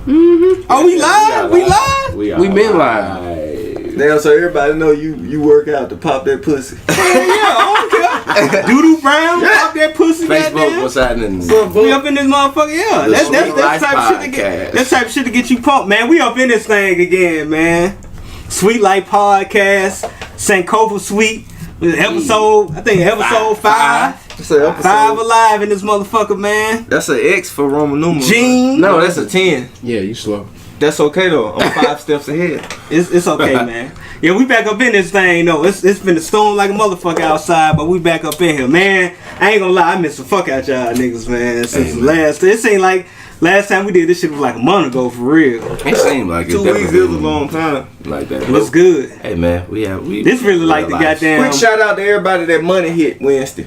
Oh, we live? We live? We been live. Damn, so everybody know you work out to pop that pussy. Yeah, I don't care. Doodoo Brown, pop that pussy. Facebook, goddamn. what's happening? We up in this motherfucker, yeah. That's type of shit to get. That type of shit to get you pumped, man. We up in this thing again, man. Sweet Light Podcast, Sankofa Sweet, episode 5. That's an episode. 5 alive in this motherfucker, man. That's an X for Roman numerals. Gene. No, that's a 10. Yeah, you slow. That's okay though. I'm 5 steps ahead. It's okay, man. Yeah, we back up in this thing, though. It's been a storm like a motherfucker outside, but we back up in here, man. I ain't gonna lie, I missed the fuck out y'all niggas, man. Since last, it seemed like last time we did this shit was like a month ago, for real. It seemed like 2 weeks is a long time. Like that. What's good? Hey man, we This really like the goddamn. Quick shout out to everybody that money hit Wednesday.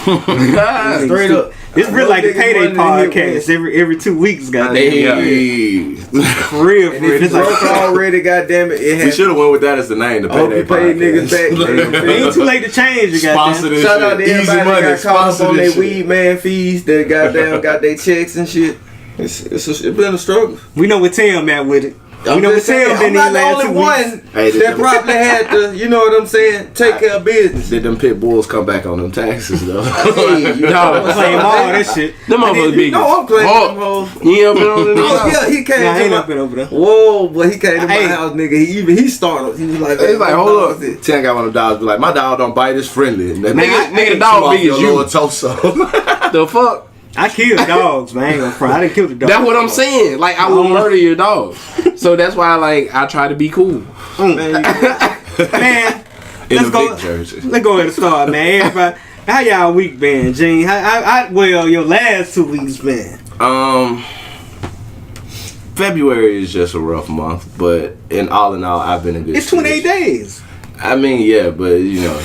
Straight up. It's really like the payday podcast every 2 weeks, goddamn. Hey. For real, for And real. if It's you like, broke already, goddamn it, We should have went with that as the name. The hope payday you paid niggas podcast. back. it ain't too late to change, you Sponsor goddamn. this Shout out to shit. everybody that got caught up on this their shit. weed man fees, that goddamn got their checks and shit. It's been a struggle. We know what Tim at with it. We know what Tim been I'm in not these the last only 2 one weeks. Hey, that probably had to, you know what I'm saying, take care of business. Did them pit bulls come back on them taxes though? Hey, you know what I'm Claim all saying? that shit. Them motherfuckers big. No, I'm claiming them hoes. You ain't been on the Oh yeah, he came Nah, I to ain't my up been over there. Whoa, boy, he came to my Hey. house, nigga. He started. He was like, He's like, hold up. "What's it?" Ten got one of them dogs. Be like, my dog don't bite. It's friendly. Nigga, I the dog big chew as you. Torso. The fuck? I killed dogs, man. I ain't gonna front. I didn't kill the dog. That's what I'm saying. Like, I will murder your dog. So that's why, like, I try to be cool. Man, In let's a go. big jersey. Let's go ahead and start, man. Everybody, how y'all week been, Gene? Well, your last 2 weeks been. February is just a rough month, but in all, I've been in good. It's 28 days. I mean, yeah, but you know,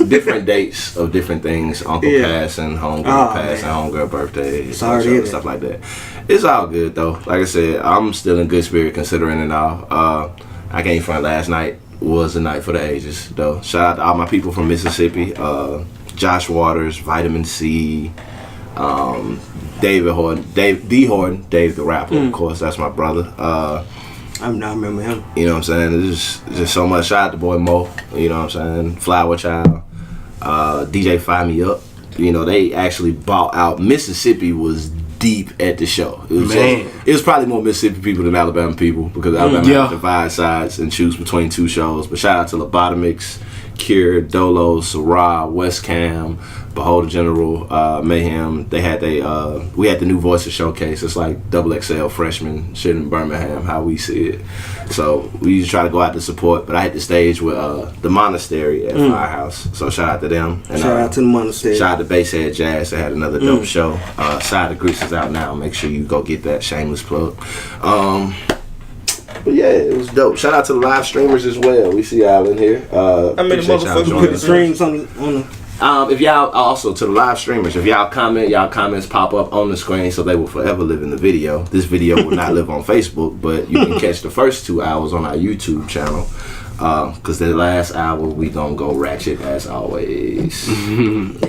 different dates of different things. Uncle passing, homegirl passing, homegirl birthday, Sorry to hear that. stuff like that. It's all good though. Like I said, I'm still in good spirit considering it all. I came from last night was a night for the ages though. Shout out to all my people from Mississippi. Josh Waters, Vitamin C, David Horton, Dave the rapper, of course. That's my brother. I'm not remember him. You know what I'm saying? There's just so much. Shout out to boy Mo. You know what I'm saying? Flower Child, DJ Fire Me Up. You know, they actually bought out. Mississippi was deep at the show. It was it was probably more Mississippi people than Alabama people because Alabama had to divide sides and choose between 2 shows. But shout out to Lobotomics, Cure, Dolo, Sarah, West Cam, Beholder General, Mayhem. They had we had the new Voices Showcase. It's like XXL freshman shit in Birmingham, how we see it. So we used to try to go out to support, but I had the stage with the Monastery at Firehouse. So shout out to them. And, Shout out to the Monastery. Shout out to Basshead Jazz. They had another dope show. Side of Grease is out now. Make sure you go get that. Shameless plug. But yeah, it was dope. Shout out to the live streamers as well. We see y'all in here. I mean, the motherfucker Put the streams on the. If y'all also to the live streamers, if y'all comment, y'all comments pop up on the screen, so they will forever live in the video. This video will not live on Facebook, but you can catch the first 2 hours on our YouTube channel. Cause the last hour we gonna go ratchet as always.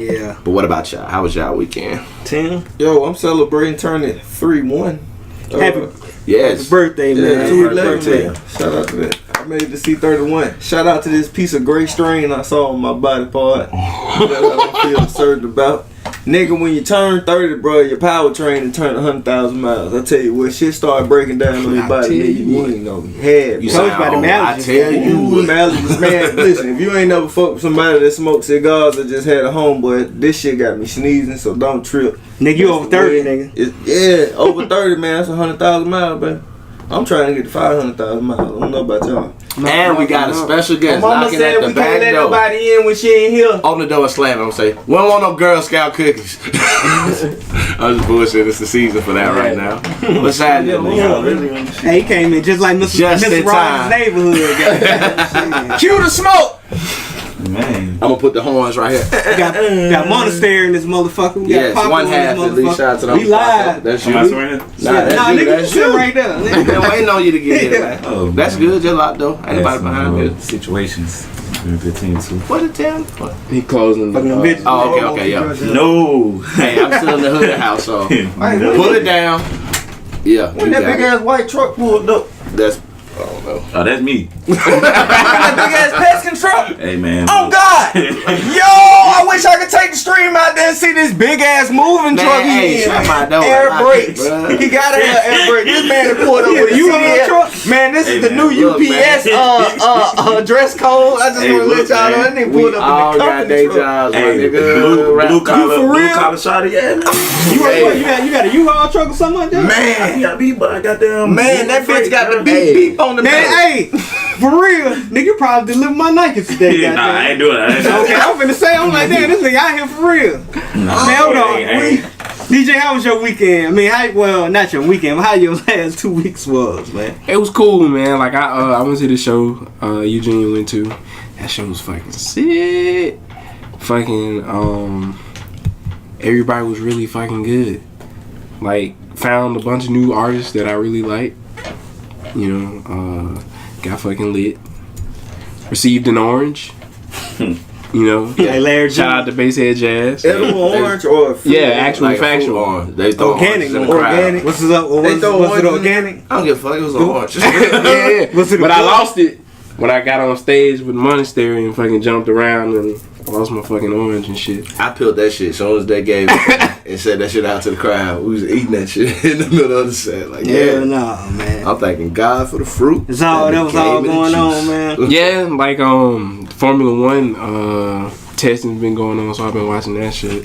Yeah. But what about y'all? How was y'all weekend? Tim. Yo, I'm celebrating turning 3-1. Happy Yes. birthday, man. Yeah, 211, Birthday. man. Shout out to that. I made the C31. Shout out to this piece of gray strain I saw on my body part that I don't feel certain about. Nigga, when you turn 30, bro, your powertrain and turn 100,000 miles. I tell you, when shit start breaking down on your body, nigga, you ain't gonna be had. You Told you sound about them old. I allergies, tell man. you. Them allergies, man. Listen, if you ain't never fucked with somebody that smoked cigars or just had a homeboy, this shit got me sneezing, so don't trip. Nigga, you over 30, nigga. Yeah, over 30, man. That's 100,000 miles, baby. I'm trying to get to 500,000 miles. I don't know about y'all. And we got a special guest Mama knocking said at the we can't back let door. nobody in when she ain't here. On the door and slamming. I'm say, we don't want no Girl Scout cookies. I'm just bullshit. It's the season for that right now. What's happening? Hey, he came in just like Mr. Just in time. Rogers' neighborhood. Goddamn. Cue the smoke. Man. I'm gonna put the horns right here. got Monastery in this motherfucker. We Yes, got Paco one in half this at least. Shout out to motherfucker. those. We live. That's Am you. I swearing? Nah, that's Nah, you. nigga, you That's sit you. right there. Nigga. Been waiting on you to get here, man. Oh, That's man. good. Just locked though. Ain't nobody behind me. Situations. Been a good team too. What did Tim? He closing Fucking the bitch. Oh, okay, yeah. No. Hey, I'm still in the hood house, so pull it down. Yeah. When that big ass white truck pulled up. That's I don't know. Oh, that's me. That big ass pesking truck. Hey, man. Oh God! Yo, I wish I could take the stream out there and see this big ass moving truck. Hey, shut my door. Air Lock brakes. it, bruh. He gotta have air brakes. This man that pulled up with a CDL truck. Man, this is the new look, UPS dress code. I just want to let y'all know that nigga pulled up all in the got company day truck. jobs, my Hey, nigga. blue real? collar shawty, yeah, man. You got a U-Haul truck or something like that? Man, Yeah, me, but I got them. man, that bitch got the beep beep on the Man, back. hey, for real, nigga, you probably delivered my Nikes today. Yeah, nah, I ain't doing that. Okay, I'm finna say, I'm like, damn, this nigga out here for real. Man, hold on. Hey, DJ, how was your weekend? I mean, well, not your weekend, but how your last 2 weeks was, man? It was cool, man. Like I went to the show Eugene went to. That show was fucking sick. Fucking everybody was really fucking good. Like found a bunch of new artists that I really like. You know, got fucking lit. Received an orange. You know, Yeah, Larry shout out to Basshead Jazz. Edible orange or fruit? Yeah, actual Like a factual. fruit orange. They throw Organic, oranges in the crowd. organic. What's it up? They throw Was it oranges in organic? I don't give a fuck. It was orange. Yeah. Was it a But I good- lost it when I got on stage with Monastery and fucking jumped around and lost my fucking orange and shit. I peeled that shit as soon as they gave it and said that shit out to the crowd. We was eating that shit in the middle of the set. Like, Yeah, yeah. no, man. I'm thanking God for the fruit. That's all that was all going on, man. Yeah, like Formula One testing's been going on, so I've been watching that shit.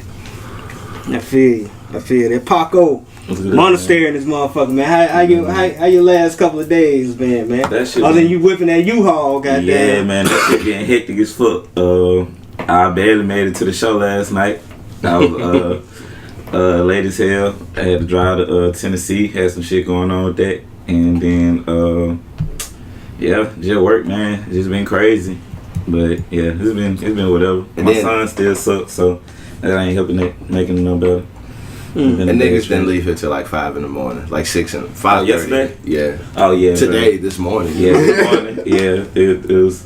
I feel you. That Paco What's good, Monastery in this motherfucker, man. How your last couple of days been, man? That shit, Other than man. you whipping that U-Haul, goddamn. Yeah, man, that shit getting hectic as fuck. I barely made it to the show last night. I was late as hell. I had to drive to Tennessee. Had some shit going on with that, and then yeah, just work, man. It's just been crazy. But yeah, it's been whatever. And My then- son still sucks, so that ain't helping it, making it no better. And niggas didn't leave here till like 5 in the morning, like 6 and 5:30. yesterday? Yeah. Oh yeah, Today, man. this morning. Yeah, this morning. Yeah, it was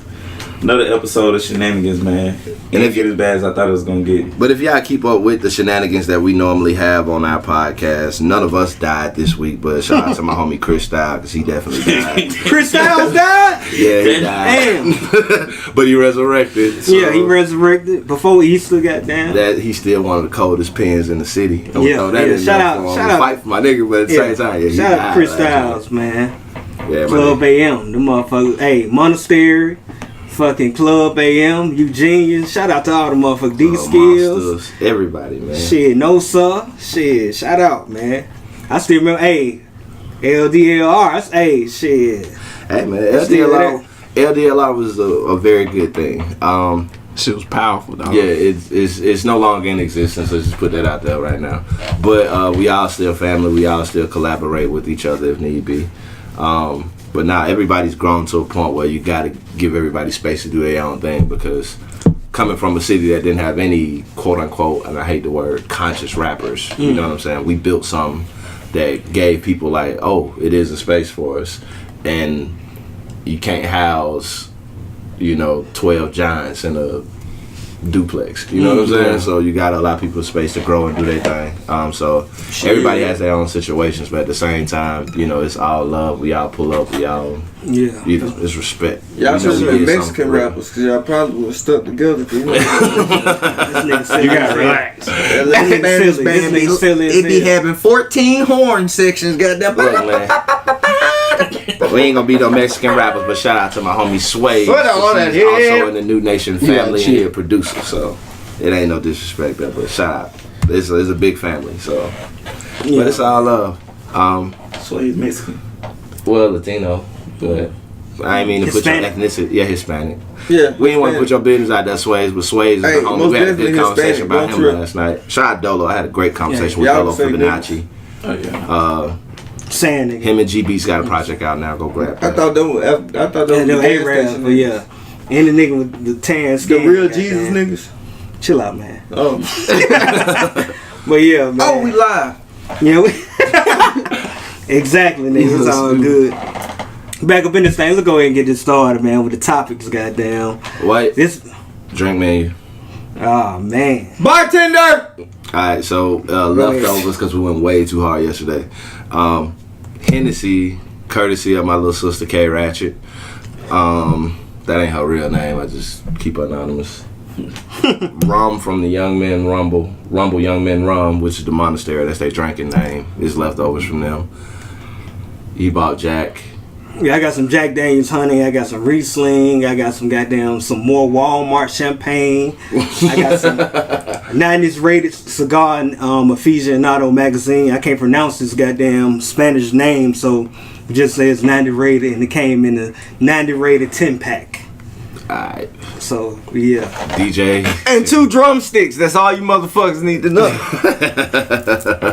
another episode of shenanigans, man. And it get as bad as I thought it was gonna get. But if y'all keep up with the shenanigans that we normally have on our podcast, none of us died this week. But shout out to my homie Chris Style, because he definitely died. Chris Styles died? Yeah, he died. Damn. But he resurrected. So Yeah, he resurrected before Easter, goddamn. that he's still one of the coldest pens in the city. And we Yeah, throw that yeah. in Shout there out- for him. shout out. Fight for my nigga, but at the same time, yeah, he Shout out died to Chris last night. Styles, man. Yeah, Club man. AM, the motherfuckers. Hey, Monastery, fucking Club AM, Eugenian. Shout out to all the motherfuckers. D Skills. Monsters, everybody, man. Shit, no sir. Shit, shout out, man. I still remember, hey, LDLR. Hey, shit. Hey, man, Still LDLR was a very good thing. Shit was powerful, dog. Yeah, it's no longer in existence. Let's just put that out there right now. But we all still family. We all still collaborate with each other if need be. But now everybody's grown to a point where you got to give everybody space to do their own thing, because coming from a city that didn't have any quote unquote, and I hate the word, conscious rappers, you know what I'm saying? We built something that gave people like, oh, it is a space for us. And you can't house, 12 giants in a duplex. You know what I'm saying? So you gotta allow people space to grow and do their thing. So everybody has their own situations, but at the same time, it's all love. We all pull up. We all, Yeah. it's respect. Y'all We should know have we been did Mexican something for real. rappers, because y'all probably would have stuck together. This nigga said You gotta relax. That This nigga Spanish silly. band, This nigga silly as it be hell. having 14 horn sections, goddamn. Look, man. We ain't gonna be no Mexican rappers, but shout out to my homie Sway. Put on that, He's yeah. also in the New Nation family Yeah, and he a producer, so it ain't no disrespect there, but shout out. It's a big family, so but it's all love. Sway's Mexican. Well, Latino, but I ain't mean to Hispanic. put your ethnicity. Yeah, Hispanic. Yeah, We didn't want to put your business out there, Sways, but Sways is Hey, the homie. most We had a definitely good conversation Hispanic, about don't him trip. last night. Shout out Dolo. I had a great conversation Yeah, with y'all Dolo can say Fibonacci. Oh yeah. Saying nigga. Him and GB's got a project out now. Go grab I that. thought that was Yeah, the no gas A-Rap, station but niggas. yeah. And the nigga with the tan The skin. real goddamn. Jesus niggas. Chill out, man. Oh, But yeah, man. oh, we live. Yeah, exactly, nigga. It's all good. Back up in this thing. Let's go ahead and get this started, man, with the topics, goddamn. What? This, Drink menu. oh, man. Bartender. Alright, so ahead. leftovers, because we went way too hard yesterday. Hennessy, courtesy of my little sister K Ratchet. That ain't her real name. I just keep her anonymous. Rum from the Young Men Rumble Young Men Rum, which is the monastery. That's their drinking name. It's leftovers from them. He bought Jack. Yeah, I got some Jack Daniels honey. I got some Riesling. I got some more Walmart champagne. I got some 90s rated cigar in Aficionado magazine. I can't pronounce this goddamn Spanish name, so it just says 90 rated, and it came in a 90 rated 10 pack. Alright. So yeah. DJ. And 2 drumsticks. That's all you motherfuckers need to know.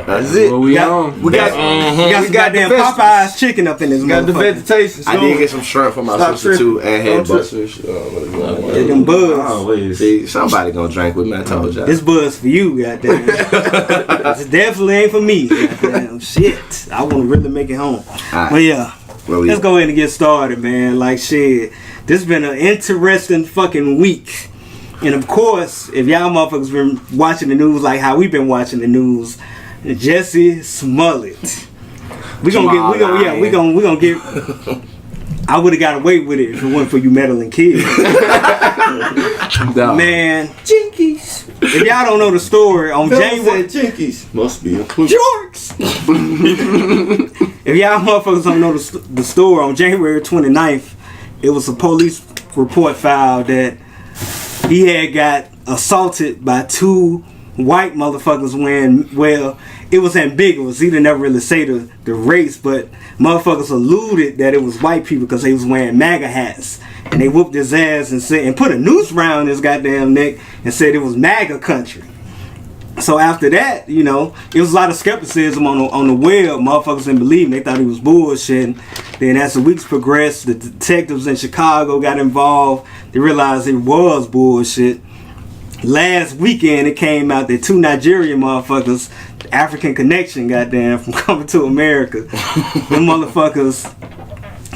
That's it. What we on? We got some goddamn Popeye's chicken up in this Got the motherfucker. vegetation. I did get some shrimp for my sister too, and head Don't busters. Yeah, them buds. Always. See, somebody gonna drink with me. I told y'all. This buzz for you, goddamn. This definitely ain't for me, goddamn. Shit. I want to really make it home. Right. But yeah, Where we let's at? go ahead and get started, man. Like shit. This been an interesting fucking week. And of course, if y'all motherfuckers been watching the news like how we've been watching the news, Jussie Smollet. We gonna get I would have got away with it if it wasn't for you meddling kids. Man, Jinkies. If y'all don't know the story on January Jinkies. Must be a clue. Jorts. If y'all motherfuckers don't know the story on January 29th, it was a police report filed that he had got assaulted by 2 white motherfuckers when, well, it was ambiguous. He didn't never really say the race, but motherfuckers alluded that it was white people because they was wearing MAGA hats. And they whooped his ass and put a noose around his goddamn neck and said it was MAGA country. So after that, you know, it was a lot of skepticism on the web. Motherfuckers didn't believe him. They thought he was bullshitting. Then as the weeks progressed, the detectives in Chicago got involved. They realized it was bullshit. Last weekend, it came out that 2 Nigerian motherfuckers, African Connection, goddamn, from Coming to America, them motherfuckers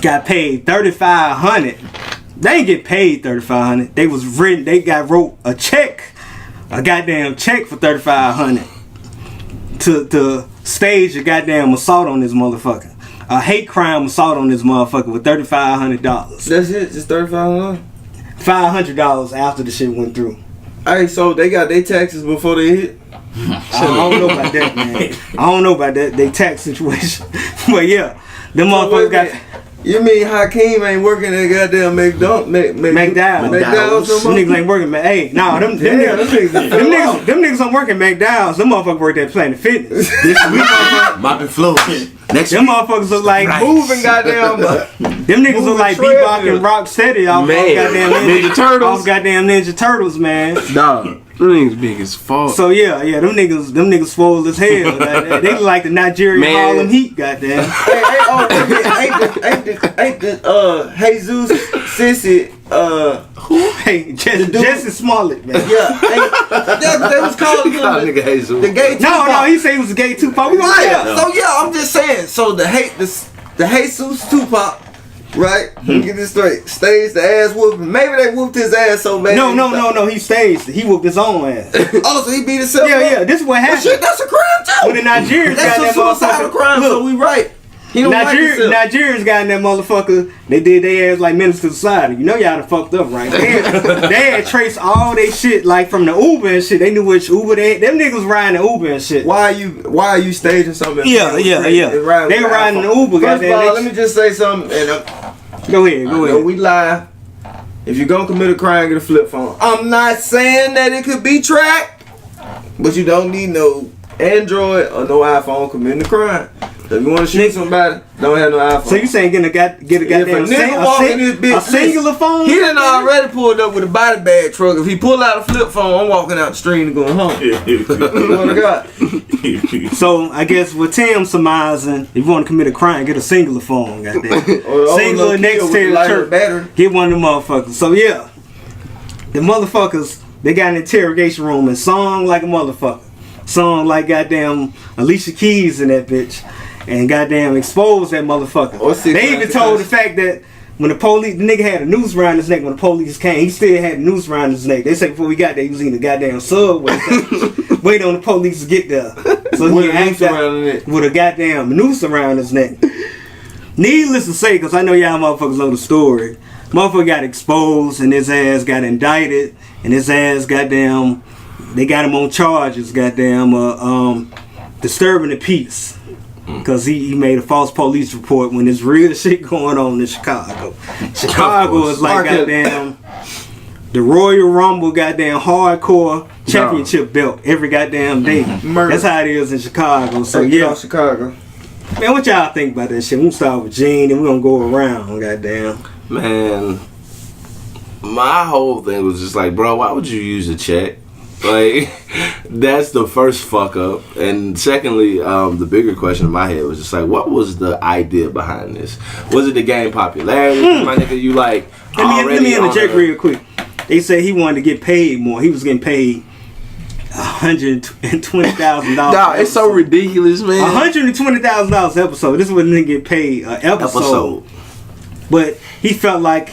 got paid $3,500. They didn't get paid $3,500. They wrote a check. A goddamn check for $3,500 to stage a goddamn assault on this motherfucker. A hate crime assault on this motherfucker with $3,500. That's it? Just $3,500? $500 after the shit went through. Hey, so they got their taxes before they hit? I don't know about that, man. I don't know about that, they tax situation. But yeah, them motherfuckers got... You mean Hakeem ain't working at goddamn McDonald's? McDowell's. Them niggas ain't working. Hey, nah, them niggas don't work at McDowell's. Them motherfuckers work at Planet Fitness. This week, mopping floors. Next Them week, motherfuckers look like Moving goddamn. them niggas look like Bebop and Rocksteady off goddamn Ninja Turtles. Off goddamn Ninja Turtles, man. Dog. Them niggas big as fuck. So yeah, them niggas swole as hell. They look like the Nigerian Harlem Heat, goddamn. Ain't the Jesus Sissy Who? Hey, Jussie Smollet, man. Yeah, they was calling him nigga Jesus. the gay Tupac. No, he said he was a gay Tupac. We gonna Yeah, so yeah, I'm just saying. So the Jesus Tupac, right? Get this straight. Staged the ass whooping. Maybe they whooped his ass so bad. No. He staged. He whooped his own ass. Oh, so he beat himself. Yeah. This is what happened. Shit, that's a crime too. When the Nigerians got That's that a suicidal motherfucker. crime. So we right. He don't like himself. Nigerians got in that motherfucker. They did their ass like Menace to Society. You know y'all done fucked up, right? They had traced all they shit like from the Uber and shit. They knew which Uber they had. Them niggas riding the Uber and shit. Why are you staging something? Yeah. They riding the Uber. First of all, let me just say something. And Go ahead. we lie. If you're gonna commit a crime, get a flip phone. I'm not saying that it could be tracked, but you don't need no Android or no iPhone committing a crime. So if you want to shoot somebody, don't have no iPhone. So you saying get a goddamn a singular phone? He done already pulled up with a body bag truck. If he pull out a flip phone, I'm walking out the street and going home. Swear to God. So I guess with Tim surmising, if you want to commit a crime, get a singular phone, goddamn. Singular next to the church. Get one of them motherfuckers. So yeah, the motherfuckers, they got an interrogation room and song like a motherfucker. Song like goddamn Alicia Keys in that bitch. And goddamn exposed that motherfucker. They even told the fact that when the nigga had a noose around his neck when the police came, he still had a noose around his neck. They said before we got there, he was in the goddamn subway. Wait on the police to get there. So he acted with a goddamn noose around his neck. needless to say, because I know y'all motherfuckers know the story, motherfucker got exposed and his ass got indicted and his ass goddamn, they got him on charges, goddamn, disturbing the peace. Because he made a false police report when there's real shit going on in Chicago. Chicago is like goddamn the Royal Rumble goddamn hardcore championship belt every goddamn day. That's how it is in Chicago. So yeah, Chicago. Man, what y'all think about that shit? We'll start with Gene and we're gonna go around, goddamn. Man, my whole thing was just like, bro, why would you use a check? Like, that's the first fuck up. And secondly, the bigger question in my head was just like, what was the idea behind this? Was it to gain popularity? My nigga, you like let me interject real quick. They say he wanted to get paid more. He was getting paid $120,000. Nah, it's so ridiculous, man. $120,000 episode. This is what nigga get paid episode. But he felt like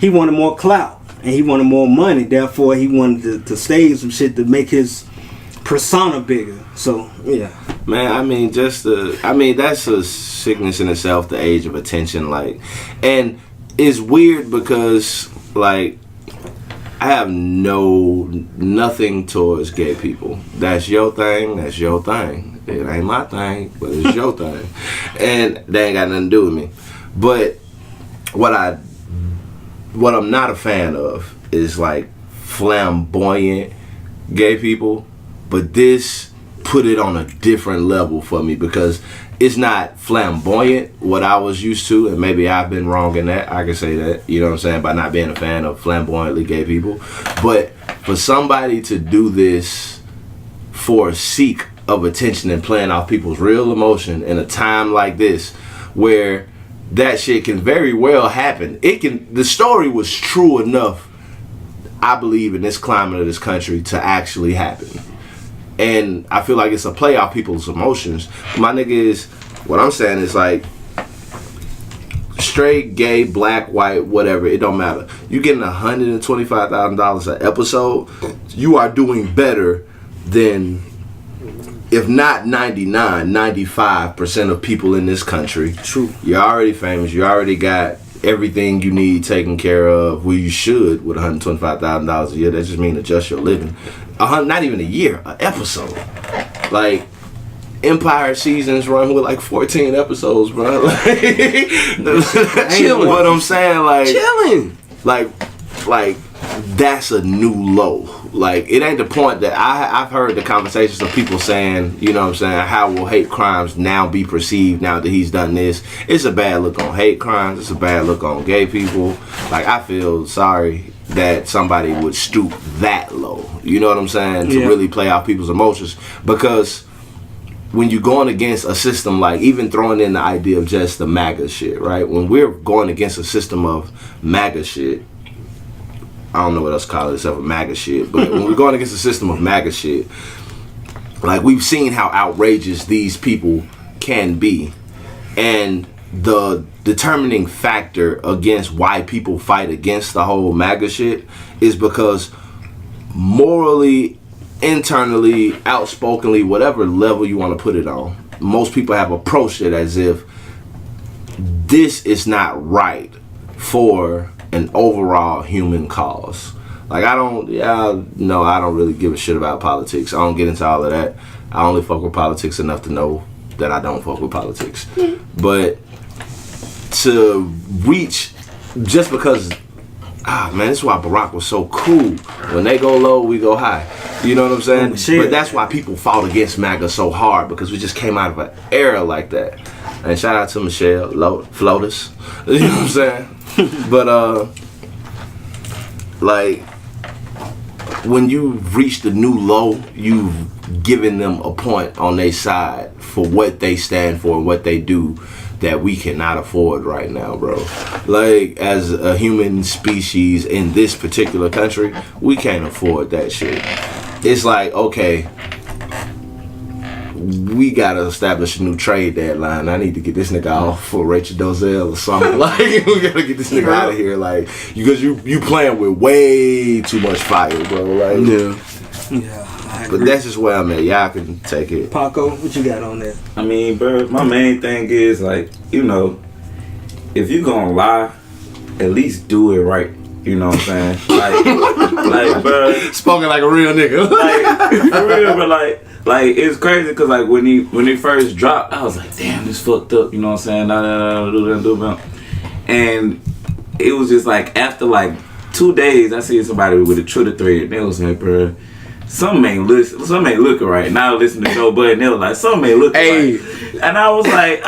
he wanted more clout. And he wanted more money, therefore he wanted to stage some shit to make his persona bigger. So yeah, man. I mean, that's a sickness in itself. The age of attention, like, and it's weird because like I have nothing towards gay people. That's your thing. That's your thing. It ain't my thing, but it's your thing, and they ain't got nothing to do with me. But what I'm not a fan of is like flamboyant gay people, but this put it on a different level for me because it's not flamboyant what I was used to, and maybe I've been wrong in that. I can say that, you know what I'm saying, by not being a fan of flamboyantly gay people. But for somebody to do this for a seek of attention and playing off people's real emotion in a time like this where that shit can very well happen. The story was true enough, I believe, in this climate of this country to actually happen. And I feel like it's a play off people's emotions. My nigga is, what I'm saying is like, straight, gay, black, white, whatever, it don't matter. You getting $125,000 an episode, you are doing better than, if not 95% of people in this country. True. You're already famous. You already got everything you need taken care of. Well, you should with $125,000 a year. That just means adjust your living. Not even a year, an episode. Like, Empire seasons run with like 14 episodes, bro. Like, chilling. What I'm saying, like, chilling. Like that's a new low. Like, it ain't the point that I've heard the conversations of people saying, you know what I'm saying, how will hate crimes now be perceived now that he's done this? It's a bad look on hate crimes. It's a bad look on gay people. Like, I feel sorry that somebody would stoop that low. You know what I'm saying? To really play out people's emotions. Because when you're going against a system, like even throwing in the idea of just the MAGA shit, right? When we're going against a system of MAGA shit, I don't know what else to call it except for MAGA shit, but when we're going against the system of MAGA shit, like, we've seen how outrageous these people can be. And the determining factor against why people fight against the whole MAGA shit is because morally, internally, outspokenly, whatever level you want to put it on, most people have approached it as if this is not right for an overall human cause. Like, I don't really give a shit about politics. I don't get into all of that. I only fuck with politics enough to know that I don't fuck with politics. But to reach, just because, man, this is why Barack was so cool. When they go low, we go high. You know what I'm saying? But that's why people fought against MAGA so hard, because we just came out of an era like that. And shout out to Michelle Flotus. You know what I'm saying? But like, when you reach the new low, you've given them a point on their side for what they stand for and what they do that we cannot afford right now, bro. Like, as a human species in this particular country, we can't afford that shit. It's like, okay, we gotta establish a new trade deadline. I need to get this nigga off for Rachel Dozell or something. Like, we gotta get this nigga out of here, like, because you playing with way too much fire, bro. Like, yeah. But that's just where I'm at. Y'all can take it. Paco, what you got on that? I mean, bro, my main thing is, like, you know, if you gonna lie, at least do it right. You know what I'm saying? Like, bro. Spoken like a real nigga. Like, for real, but like it's crazy because like when he first dropped, I was like, damn, this fucked up. You know what I'm saying? And it was just like after like 2 days, I seen somebody with a Twitter thread, and they was like, bro, something ain't looking right. Now I listen to Joe Budden, and they was like, something ain't looking right. And I was like,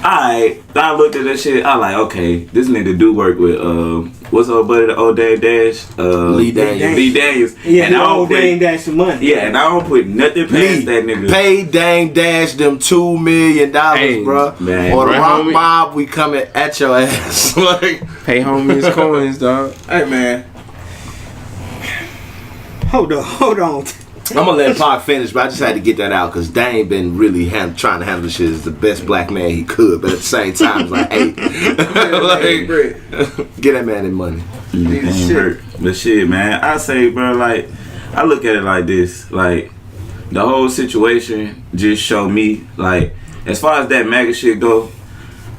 alright. I looked at that shit. I was like, okay, this nigga do work with what's old buddy, the old Dame Dash? Lee Daniels. Yeah, and the old Dame Dash some money. Yeah, and I don't put nothing past that nigga. Pay Dame Dash them $2 million, bro. Man, or the right, Rock homie. Mob, we coming at your ass. Like, Pay homies coins, dog. Hey, man. Hold on. I'm gonna let Pac finish, but I just had to get that out because Dame been really trying to handle this shit as the best black man he could, but at the same time, it's like, hey, like, get that man his money. Ain't hurt. But shit, man, I say, bro, like, I look at it like this, like, the whole situation just showed me, like, as far as that MAGA shit go,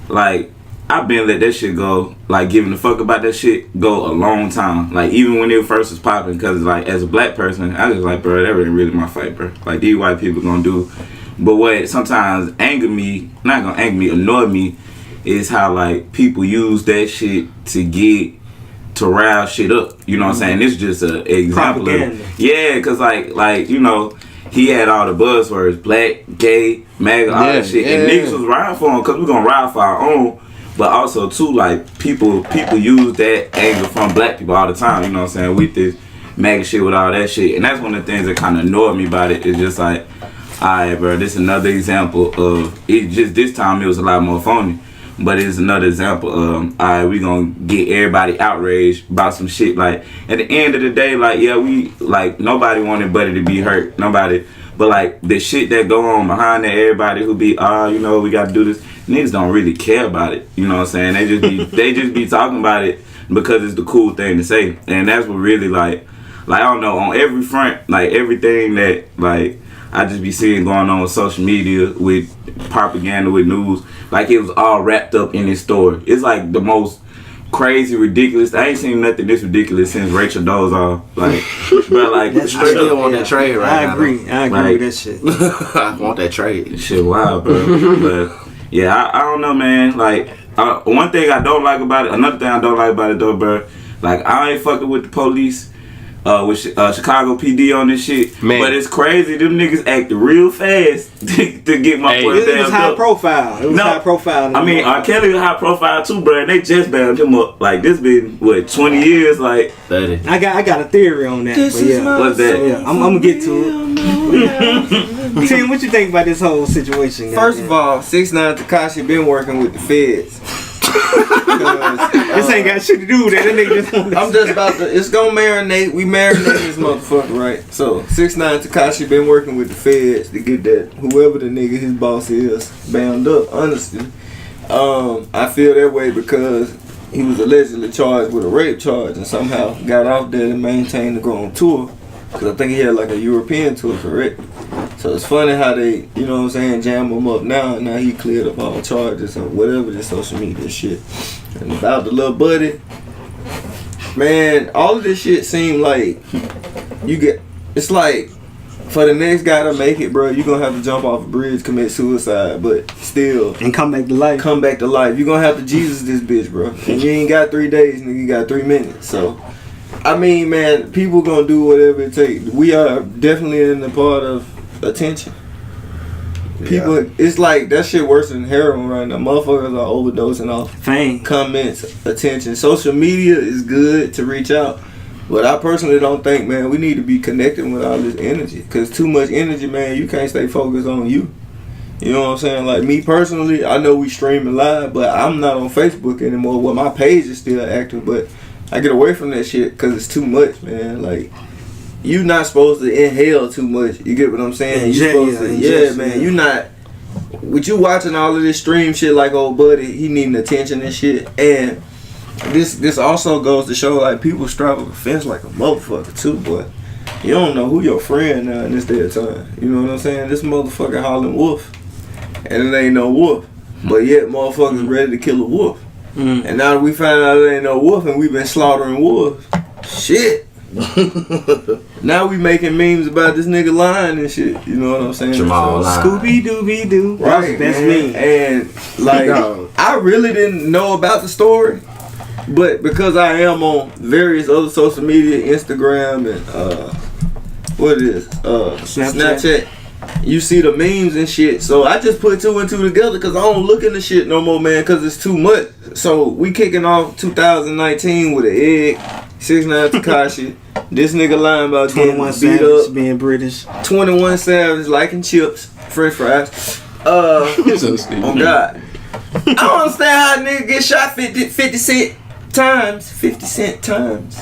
like, I've been let that shit go, like, giving a fuck about that shit go a long time. Like, even when it first was popping, because, like, as a black person, I was like, bro, that ain't really my fight, bro. Like, these white people gonna do. But what sometimes annoy me, is how, like, people use that shit to rile shit up. You know what I'm saying? This is just an example Propaganda. of it. Yeah, because, like, you know, he had all the buzzwords, black, gay, MAGA, all that shit. And niggas was riding for him because we're gonna ride for our own. But also too, like people use that anger from black people all the time. You know what I'm saying? With this MAGA shit, with all that shit, and that's one of the things that kind of annoyed me about it. It's just like, alright, bro, this is another example of it. Just this time it was a lot more phony, but it's another example of alright, we gonna get everybody outraged about some shit. Like at the end of the day, like yeah, we like nobody wanted Buddy to be hurt, nobody. But like the shit that go on behind that, everybody who be you know, we gotta do this. Niggas don't really care about it. You know what I'm saying? They just be talking about it because it's the cool thing to say. And that's what really like I don't know, on every front, like everything that like I just be seeing going on with social media, with propaganda, with news, like it was all wrapped up in this story. It's like the most crazy, ridiculous. I ain't seen nothing this ridiculous since Rachel Dolezal. Like, bro, like I still want that trade right now. I agree with that shit. I want that trade. Shit wild, bro. But yeah, I don't know, man. Like, one thing I don't like about it, another thing I don't like about it though, bro. Like, I ain't fucking with the police, with Chicago PD on this shit. Man. But it's crazy. Them niggas act real fast to get my boy It was high profile. It was high profile. I mean, R. Kelly was high profile too, bro. And they just bound him up. Like, this been, what, 20 years? Like, 30. I got a theory on that. But yeah. What's that? So, yeah, I'm gonna get to it. Tim, what you think about this whole situation? First of all, 6ix9ine Tekashi been working with the feds. This ain't got shit to do with that. That nigga just wanna I'm just about to. It's gonna marinate. We marinate this motherfucker, right? So 6ix9ine Tekashi been working with the feds to get that whoever the nigga his boss is bound up. Honestly, I feel that way because he was allegedly charged with a rape charge and somehow got off there and maintained to go on tour. Cause I think he had like a European tour, correct? So it's funny how they, you know what I'm saying, jam him up now. And now he cleared up all charges or whatever this social media shit. And about the little buddy, man, all of this shit seem like it's like for the next guy to make it, bro, you gonna have to jump off a bridge, commit suicide, but still and come back to life. You gonna have to Jesus this bitch, bro. And you ain't got 3 days, nigga. You got 3 minutes. So I mean, man, people gonna do whatever it takes. We are definitely in the part of attention. People, it's like that shit worse than heroin right now. Motherfuckers are overdosing off fame, comments, attention. Social media is good to reach out, but I personally don't think, man, we need to be connected with all this energy. Cause too much energy, man, you can't stay focused on you. You know what I'm saying? Like me personally, I know we streaming live, but I'm not on Facebook anymore. Well, my page is still active, but I get away from that shit because it's too much, man. Like, you not supposed to inhale too much. You get what I'm saying? You supposed to, man. You not. With you watching all of this stream shit like old buddy, he needing attention and shit. And this also goes to show like people straddle the fence like a motherfucker too, boy. You don't know who your friend now in this day of time. You know what I'm saying? This motherfucker hollering wolf, and it ain't no wolf, but yet motherfuckers ready to kill a wolf. And now that we found out there ain't no wolf and we been slaughtering wolves. Shit. Now we making memes about this nigga lying and shit. You know what I'm saying? Jamal lying. Scooby Dooby Doo. Right, That's man. me. And like, I really didn't know about the story, but because I am on various other social media, Instagram and what it is, Snapchat, you see the memes and shit. So I just put two and two together because I don't look into shit no more, man, because it's too much. So we kicking off 2019 with an egg, 6ix9ine Tekashi. This nigga lying about 21 getting beat Savage up. being British. 21 Savage liking chips, French fries. You're so stupid. Oh God. I don't understand how a nigga get shot 50 cent times. 50 cent times.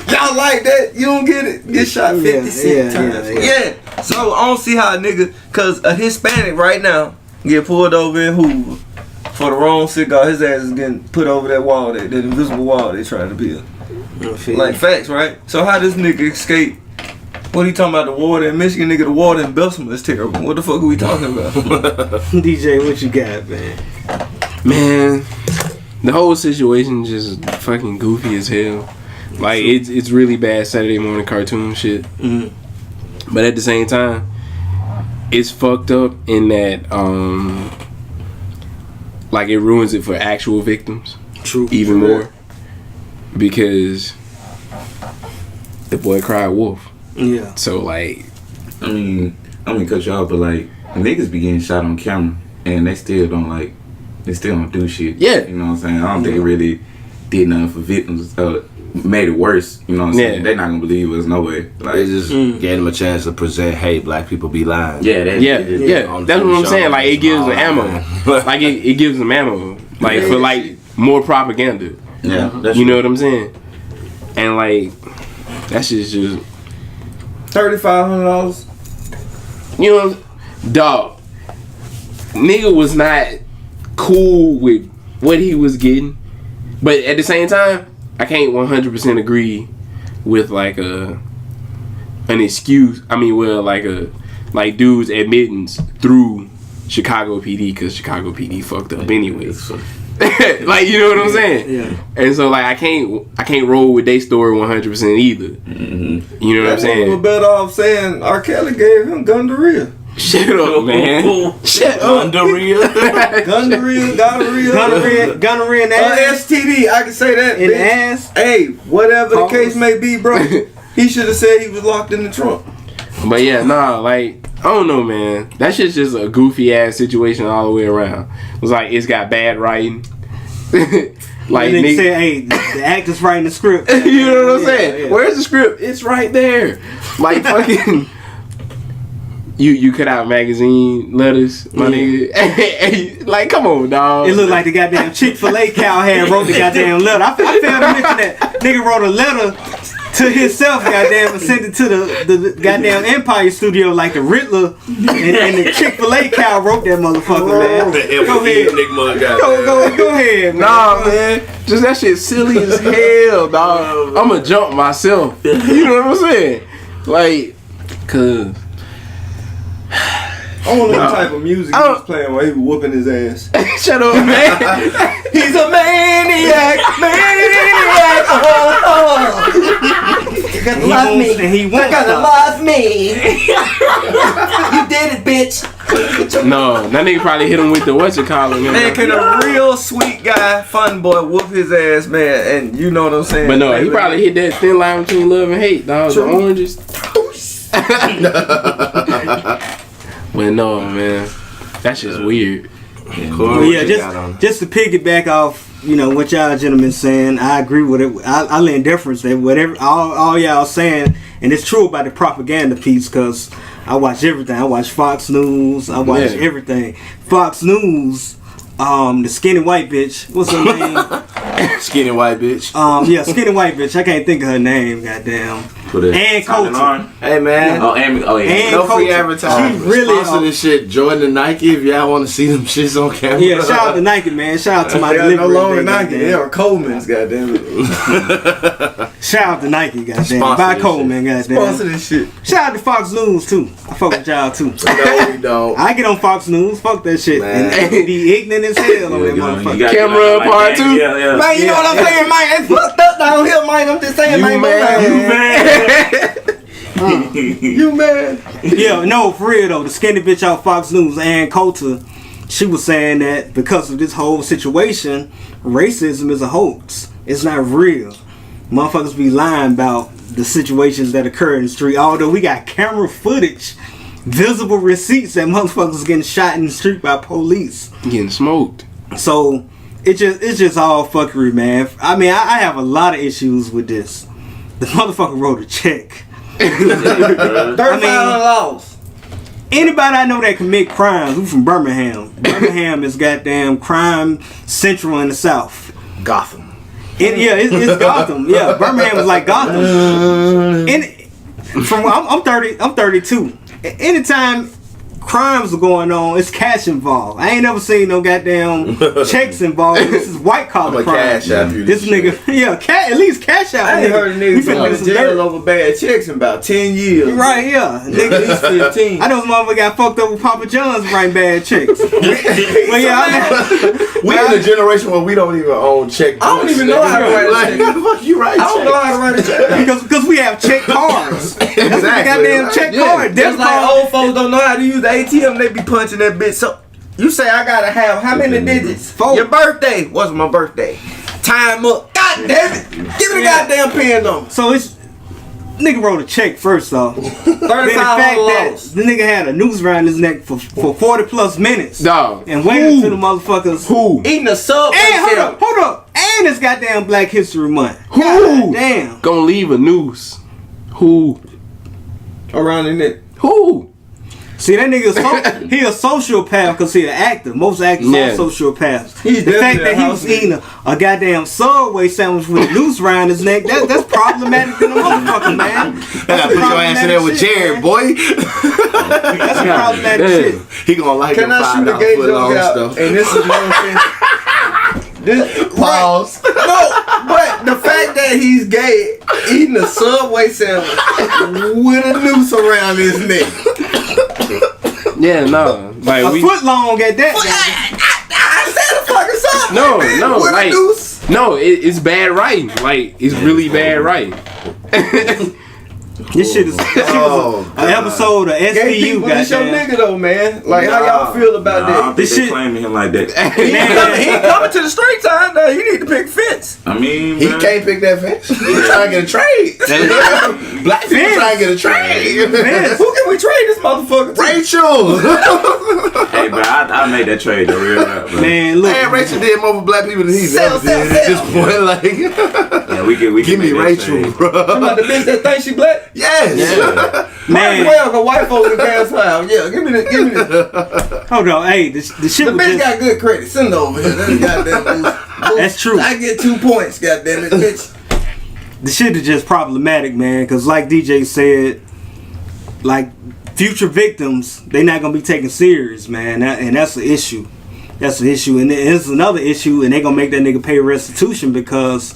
Y'all like that? You don't get it? Get shot 50 cent times. Yeah. So I don't see how a nigga, cause a Hispanic right now get pulled over in Hoover for the wrong cigar. His ass is getting put over that wall, that invisible wall they trying to build. Like facts, right? So how this nigga escape? What he talking about? The water in Michigan, nigga. The water in Bessemer is terrible. What the fuck are we talking about? DJ, what you got, man? Man, the whole situation just fucking goofy as hell. Like it's really bad Saturday morning cartoon shit. But at the same time, it's fucked up in that like it ruins it for actual victims. True. Even more. Because the boy cried wolf. Yeah. So like, I mean, cut you off, but like niggas be getting shot on camera and they still don't do shit. Yeah. You know what I'm saying? I don't think it really did nothing for victims. Made it worse. You know what I'm saying? They're not gonna believe us, no way. Like, They just gave him a chance to present, hey, black people be lying. yeah. That's what I'm saying. Like it gives them ammo. Like it gives them ammo. Like for like more propaganda. Yeah. That's You know what I'm saying? And like that shit's just $3,500. you know, dog. Nigga was not cool with what he was getting, but at the same time, I can't 100% agree with like an excuse. I mean, well, like dude's admittance through Chicago PD because Chicago PD fucked up anyway. Like, you know what I'm saying? Yeah. And so like I can't roll with their story 100% either. You know what I'm saying? We're better off saying R. Kelly gave him gonorrhea. Shut up, man. Shut up. Gonorrhea, Gonorrhea in the ass. STD. I can say that. In the bitch. ass. Hey, whatever the case may be, bro. He should have said he was locked in the trunk. But yeah, nah, like, I don't know, man. That shit's just a goofy ass situation all the way around. It's like, it's got bad writing. Like, And they said, hey, the actor's writing the script. you know what I'm saying? Yeah. Where's the script? It's right there. Like, fucking, you cut out magazine letters, my nigga. Like, come on, dog. It looked like the goddamn Chick-fil-A cow had wrote the goddamn letter. I failed to mention that nigga wrote a letter to himself, goddamn, and sent it to the goddamn Empire Studio like the Riddler, and the Chick-fil-A cow wrote that motherfucker, man. Go ahead. Go ahead, man. Nah, man. Just that shit silly as hell, dog. I'ma jump myself. You know what I'm saying? Like, cause I don't know what type of music he was playing while he was whooping his ass. shut up, man. He's a maniac. You gotta love me. And he won't stop. love me. You did it, bitch. No, that nigga probably hit him with the whatchamacallit, man. Man, can a real sweet guy, fun boy, whoop his ass, man? And you know what I'm saying? But no, he probably hit that thin line between love and hate, dog. The oranges. But no, man, that's just weird. Well, yeah, just to piggyback off, you know, what y'all gentlemen saying, I agree with it. I lend deference that whatever all y'all saying, and it's true about the propaganda piece, because I watch everything. I watch Fox News. I watch everything. Fox News, the skinny white bitch. What's her name? Skinny white bitch. Yeah, skinny white bitch. I can't think of her name. Goddamn. Who that? And Tommy Coulter. Lauren? Hey man. Oh, and yeah. And No free Coulter. advertising. She really Sponsor this shit. Join the Nike if y'all want to see them shits on camera. Yeah, shout out to Nike, man. Shout out to my They got delivery. no longer man, Nike. goddamn. They are Coleman's, goddamn it. Shout out to Nike, goddamn. Sponsor Buy this Coleman, Sponsor goddamn. this shit. Shout out to Fox News too. I fuck with y'all too. No, we don't. I get on Fox News. Fuck that shit. Man. And they be ignorant as hell on that You motherfucker. gotta Camera get like part that. two. Yeah. Man, you know what I'm saying, man? It's fucked up down here, man. I'm just saying, You man. You man. Yeah, no, for real though. The skinny bitch out Fox News, Ann Coulter, she was saying that because of this whole situation, racism is a hoax. It's not real. Motherfuckers be lying about the situations that occur in the street. Although we got camera footage, visible receipts that motherfuckers getting shot in the street by police. Getting smoked. So it's just all fuckery, man. I mean, I have a lot of issues with this. The motherfucker wrote a check. $35. Anybody I know that commit crimes, we from Birmingham. Birmingham is goddamn crime central in the South. Gotham. It's Gotham. Yeah, Birmingham is like Gotham. I'm 32. Anytime crimes are going on, it's cash involved. I ain't never seen no goddamn checks involved. This is white collar I'm a crime. cash out you. This nigga, at least cash out. I ain't heard a nigga We finna go do to some jail dirt. over bad checks in about 10 years. Right, yeah. Nigga, He's 15. I know some motherfucker got fucked up with Papa John's writing bad checks. Well, yeah, We in a generation where we don't even own check. I don't even know how to write a Like, check. who the fuck you write I don't know how to write a check. because we have check cards. That's what the goddamn check Yeah. card. Just Debit like card. old folks don't know how to use the ATM, they be punching that bitch. So you say I gotta have how many digits? 4. Your birthday. What's my birthday? Time up. God damn it. Give me the goddamn pen number. So it's nigga wrote a check first off. Then the fact that $35. the nigga had a noose around his neck for 40 plus minutes. Dog. And waited till the motherfuckers. Who? Eating a sub. And hold up. And it's goddamn Black History Month. Who? God damn. Gonna leave a noose. Who? Around in it. Who? See that nigga, he a sociopath because he an actor. Most actors Yeah. are sociopaths. He's The fact definitely that a he house was eating a goddamn Subway sandwich with a noose around his neck, that's problematic than a motherfucker, man. I gotta put your ass in there with Jared, boy. That's some problematic Yeah. shit. He gonna like Can them I shoot a $5 gay foot joke long out? stuff. And this is no offense. Pause. No, but the fact that he's gay, eating a Subway sandwich with a noose around his neck. Yeah, no. Like A we. foot long at that. I said a fucking Subway. No, man, no, with like a noose. no, it's bad writing. Like it's really bad writing. This shit is Oh, an episode of Gay SVU, people, this your goddamn. nigga though, man. Like how y'all feel about I don't that? think This they shit- claiming him like that. He ain't coming to the straight time now. You need to pick fence. I mean, he man, can't pick that fence. He trying to get a trade. Black people Fence. trying to get a trade. Who can we trade this motherfucker to? Rachel. Hey, bro, I made that trade the real rap, bro. Man, look. Man, Rachel did more for black people than he's Sell, ever did at this sell. point. Like, Yeah, we can give me make that Rachel, trade. bro. About the bitch that thinks she black? Yes. Might as Man, well go white folk in the gas file. Yeah, give me the. hold on. Hey, the shit The was bitch just, got good credit. Send it over here. That's goddamn. That's true. I get 2 points. Goddamn it, bitch. the shit is just problematic, man. Because like DJ said, like future victims, they not gonna be taken serious, man. And that's the issue. That's the issue. And there's another issue, and they gonna make that nigga pay restitution because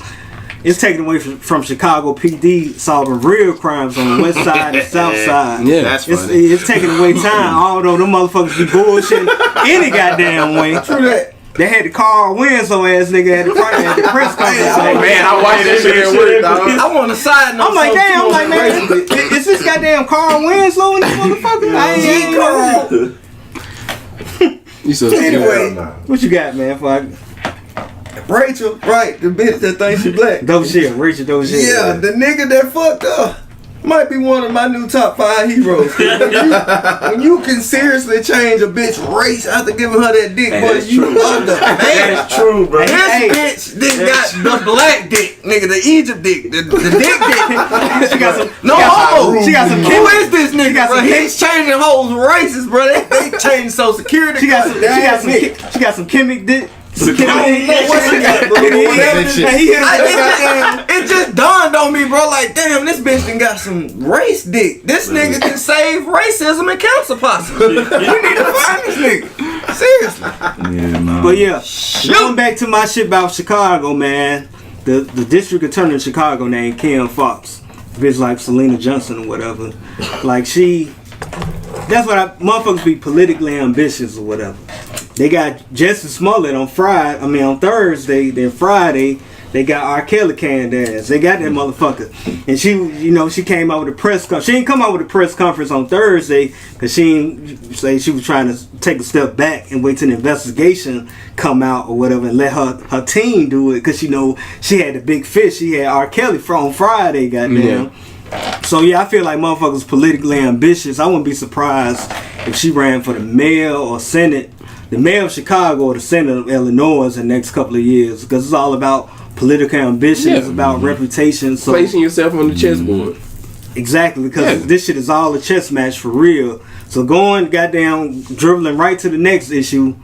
it's taken away from Chicago PD solving real crimes on the west side and south side. Yeah. That's It's, funny. it's taking away time, although them motherfuckers be bullshitting any goddamn way. True that. They had the Carl Winslow ass nigga at the press conference. Hey, Man, I watched that shit at work, dog. I want a side note. I'm like, damn, I'm like, man, Racist. is this goddamn Carl Winslow in this motherfucker? I ain't Carl. You so Anyway, What you got, man? Fuck. Rachel, right? The bitch that thinks she black. Dope shit, Richard, dope shit. Yeah, the nigga that fucked up might be one of my new top 5 heroes. When you can seriously change a bitch race after giving her that dick, Hey, boy, that's you true. are the man. That's true, bro. This Hey, bitch got the black dick, nigga, the Egypt dick, the dick dick. She got some. No homo. She got some. Who is this nigga, got bro? some He's changing hoes races, bro. They changing Social Security. She got some. Damn nigga. She got some Kemet dick. What she got, bro? It just dawned on me, bro. Like, damn, this bitch done got some race dick. This nigga can save racism and cancer possibly. We need to find this nigga. Seriously. Yeah, man. But yeah, going back to my shit about Chicago, man. The district attorney in Chicago named Kim Fox, bitch like Selena Johnson or whatever. Like that's what motherfuckers be politically ambitious or whatever. They got Jussie Smollet on Thursday. Then Friday they got R. Kelly canned ass. They got that motherfucker. And she came out with a press conference. She didn't come out with a press conference on Thursday because she didn't say she was trying to take a step back and wait till the investigation come out or whatever and let her team do it because she had the big fish. She had R. Kelly on Friday, goddamn. Yeah. So yeah, I feel like motherfuckers politically ambitious. I wouldn't be surprised if she ran for the mayor or senate, the mayor of Chicago or the senate of Illinois in the next couple of years because it's all about political ambition. It's about reputation. So placing yourself on the chessboard. Exactly, because this shit is all a chess match for real. So going goddamn dribbling right to the next issue,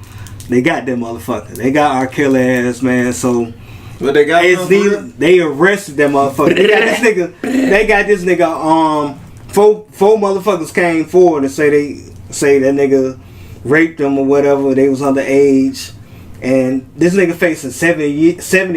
they got that motherfucker. They got R. Kelly ass, man. So but they got they arrested that motherfucker. They got this nigga. Four motherfuckers came forward and say that nigga raped them or whatever. They was underage. And this nigga facing 70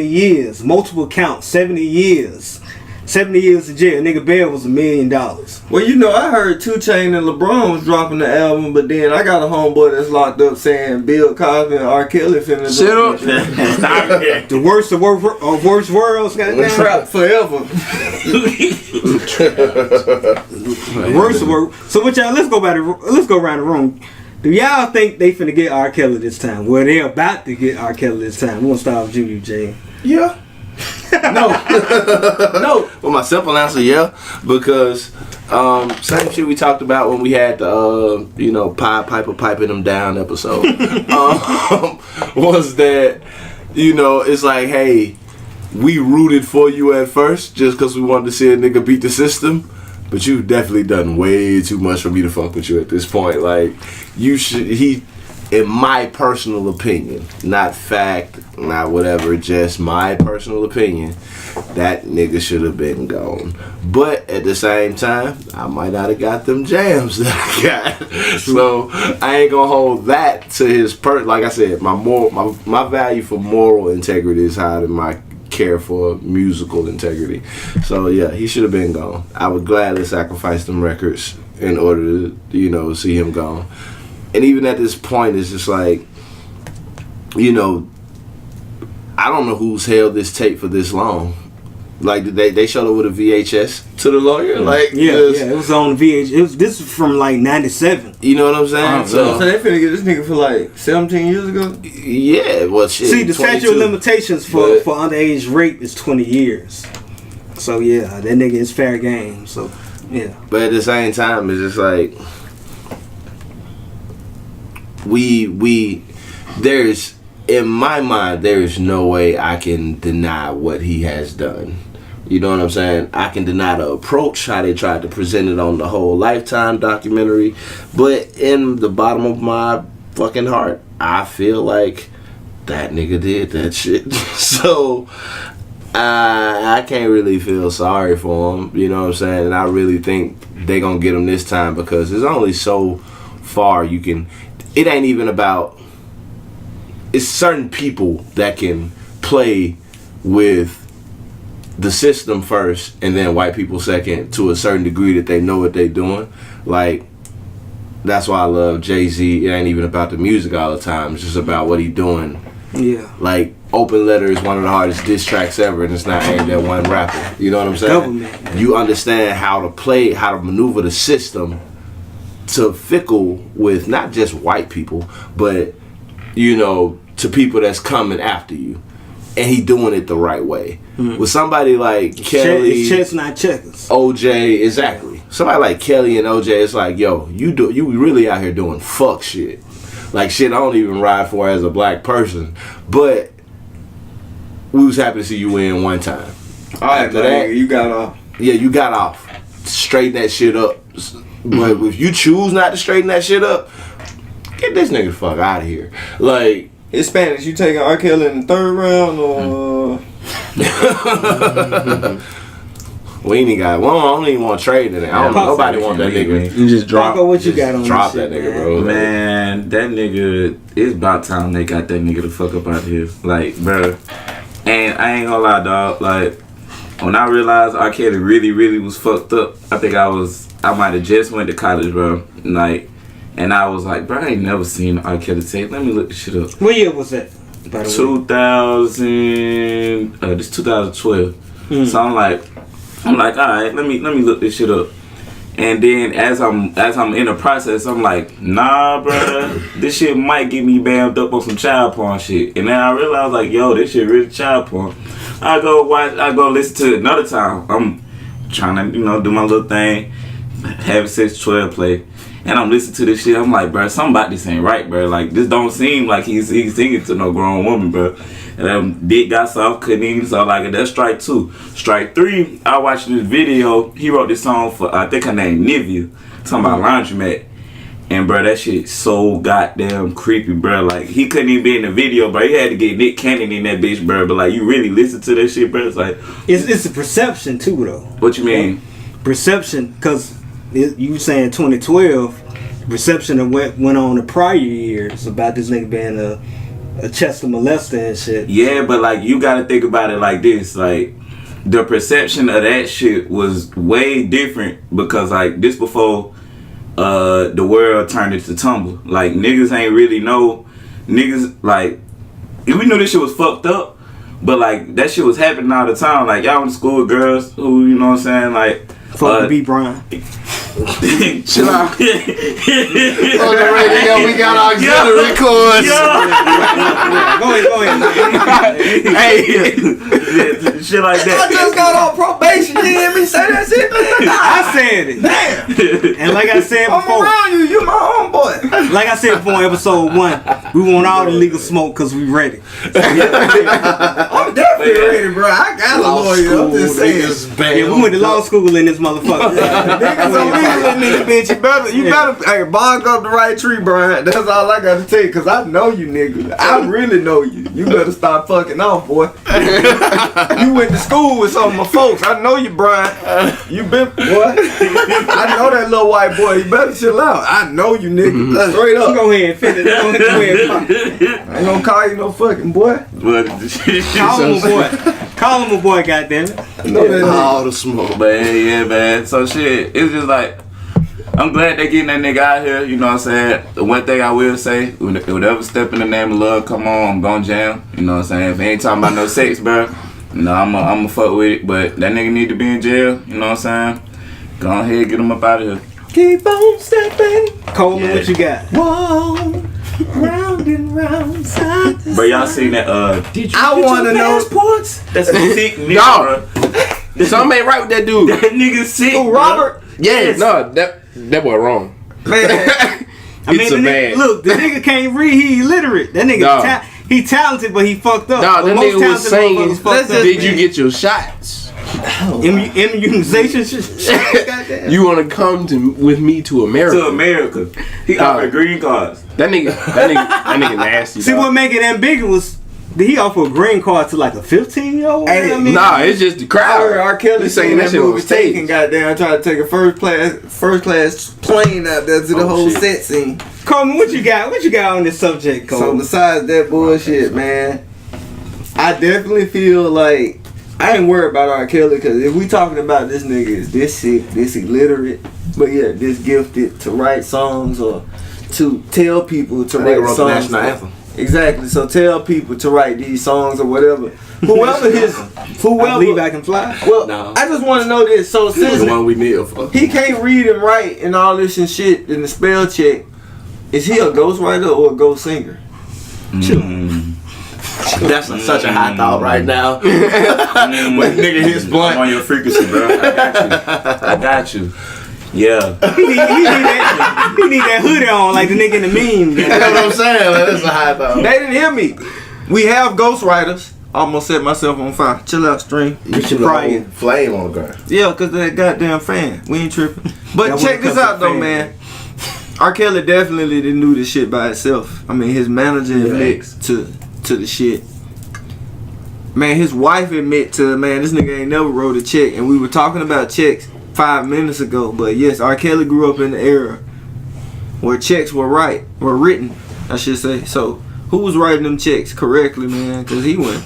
years, multiple counts, 70 years. 70 years in jail. Nigga bail was $1 million. Well, I heard 2 Chainz and LeBron was dropping the album, but then I got a homeboy that's locked up saying Bill Cosby and R. Kelly finna shut up. Stop it. The worst of worst worlds, goddamn. Trapped forever. Worst of worst. So what y'all? Let's go around the room. Do y'all think they finna get R. Kelly this time? Well, they about to get R. Kelly this time. We're gonna start with you, Jay. Yeah. No. No. Well, my simple answer, yeah. Because same shit we talked about when we had the, Piper piping them down episode. Was that, it's like, hey, we rooted for you at first just because we wanted to see a nigga beat the system. But you've definitely done way too much for me to fuck with you at this point. Like, in my personal opinion, not fact, not whatever, just my personal opinion, that nigga should have been gone. But at the same time, I might not have got them jams that I got. So I ain't gonna hold that to his like I said, my value for moral integrity is higher than my care for musical integrity. So yeah, he should have been gone. I would gladly sacrifice them records in order to, see him gone. And even at this point, it's just like, I don't know who's held this tape for this long. Like, they showed it with a VHS to the lawyer? Like, yeah, it was on VHS. This is from like 97. You know what I'm saying? So they finna get this nigga for like 17 years ago? Yeah, well, shit. See, the statute of limitations for underage rape is 20 years. So yeah, that nigga is fair game. So yeah. But at the same time, it's just like, there's, in my mind, there is no way I can deny what he has done. You know what I'm saying? I can deny the approach, how they tried to present it on the whole Lifetime documentary. But in the bottom of my fucking heart, I feel like that nigga did that shit. So I can't really feel sorry for him. You know what I'm saying? And I really think they gonna get him this time because there's only so far you can. It ain't even about. It's certain people that can play with the system first and then white people second to a certain degree that they know what they doing. Like, that's why I love Jay-Z. It ain't even about the music all the time. It's just about what he doing. Yeah. Like, Open Letter is one of the hardest diss tracks ever, and it's not aimed at one rapper. You know what I'm saying? Government. You understand how to play, how to maneuver the system to fickle with not just white people, but to people that's coming after you, and he doing it the right way. Mm-hmm. With somebody like Kelly, it's chess, not checkers. OJ, exactly. Somebody like Kelly and OJ, it's like, yo, you really out here doing fuck shit, like shit I don't even ride for as a black person. But we was happy to see you win one time. After that, you got off. Yeah, you got off. Straighten that shit up. But if you choose not to straighten that shit up, get this nigga the fuck out of here. Like, Hispanics, you taking R. Kelly in the third round or? We ain't got one. I don't even want to trade it. Nobody want that nigga. You just drop. Paco, what you got on Drop this that shit, nigga, bro. Man, that nigga, it's about time they got that nigga the fuck up out of here. Like, bro. And I ain't gonna lie, dog. Like, when I realized R. Kelly really, really was fucked up, I think I might have just went to college, bro. Like, and I was like, bro, I ain't never seen R. Kelly tape. Let me look this shit up. What year was that? 2012. So I'm like, all right, let me look this shit up. And then as I'm in the process, I'm like, nah, bro, this shit might get me bammed up on some child porn shit. And then I realized, like, yo, this shit really child porn. I go listen to it another time. I'm trying to, do my little thing, have 612 play. And I'm listening to this shit. I'm like, bro, something about this ain't right, bro. Like, this don't seem like he's singing to no grown woman, bro. And dick got soft, couldn't even. So like, that's strike 2. Strike 3, I watched this video. He wrote this song for, I think her name Nivea, talking about laundromat. And bro, that shit so goddamn creepy, bro. Like, he couldn't even be in the video, bro. He had to get Nick Cannon in that bitch, bro. But like, you really listen to that shit, bro? It's like, it's a perception too, though. What you mean? Perception, because you saying 2012. Perception of what went on the prior years about this nigga being a Chester molester and shit. Yeah, but like, you gotta think about it like this. Like, the perception of that shit was way different because like, this before the world turned into tumble. Like, niggas ain't really know. Niggas, like, we knew this shit was fucked up, but like, that shit was happening all the time. Like, y'all went to school with girls who, you know what I'm saying, like, Fuck B. Brian. Chill out. On the radio, we got auxiliary cords. Go ahead. Hey, shit like that. I just got on probation. You hear me say that shit? I said it. Damn. And like I said I'm before, around you. You my homeboy. like I said before in episode 1, we want all the legal smoke because we ready. I'm definitely ready, bro. I got a lawyer. I'm just saying. Yeah, we went to law school in this motherfucker. Niggas illegal in this bitch. You better hey, bark up the right tree, Brian. That's all I got to tell you, cause I know you niggas. I really know you. You better stop fucking off, boy. You went to school with some of my folks. I know you, Brian. You been, boy. I know that little white boy. You better chill out. I know you, nigga. Straight up. Go ahead, finish. Go ahead. I ain't gonna call you no fucking boy. Call him a boy. Call him a boy, goddammit. I know that nigga. All the smoke. But yeah, man. So shit, it's just like, I'm glad they getting that nigga out here. You know what I'm saying? The one thing I will say, whatever step in the name of love, come on, I'm gon' jam. You know what I'm saying? If he ain't talking about no sex, bro, I'm a fuck with it. But that nigga need to be in jail. You know what I'm saying? Go ahead, get him up out of here. Keep on stepping. Coleman, what you got? Whoa. Round and round. Side to But y'all side. seen that? Did you I get wanna your know- passports? That's a sick nigga, Dog. bro. Something ain't right with that dude. That nigga sick, Oh, Robert. Yeah, no, that boy wrong. Man. I mean, It's a bad. look, the nigga can't read. He illiterate. That nigga, Dog. he talented, but he fucked up. Dog, But that most nigga was talented saying, motherfuckers fucked up. did you get your shots? Immunization shit. Goddamn. You want to come with me to America? To America. He offered green cards. That nigga nasty. See dog. what make it ambiguous? Did he offer a green card to like a 15-year-old? Hey, Nah, it's just the I crowd. heard R. Kelly He's saying saying that shit movie on stage. taking goddamn trying to take a first class plane out there to the whole shit. set scene. Coleman, what you got? What you got on this subject, So Coleman? besides that bullshit, man, I definitely feel like I ain't worried about R. Kelly because if we talking about this nigga is this sick, this illiterate, but yeah, this gifted to write songs or to tell people to That write nigga wrote the songs. national anthem. Exactly. So tell people to write these songs or whatever. Whoever I believe I can fly. Well, No. I just want to know this. So This is since the one we need for. he can't read and write and all this and shit in the spell check, is he a ghostwriter or a ghost singer? That's such a hot thought right now. But nigga hits I'm blunt. on your frequency, bro. I got you. Yeah. He need that hoodie on like the nigga in the meme. That's what I'm saying. Like, that's a hot thought. They didn't hear me. We have ghostwriters. Almost set myself on fire. Chill out, stream. You should probably. Flame on the ground. Yeah, because that goddamn fan. We ain't tripping. But That check one this cup out, of though, fan. man. R. Kelly definitely didn't do this shit by itself. I mean, his manager admit to the shit. Man, his wife admit to, man, this nigga ain't never wrote a check. And we were talking about checks 5 minutes ago. But yes, R. Kelly grew up in the era where checks were written, I should say. So, who was writing them checks correctly, man? Because he went.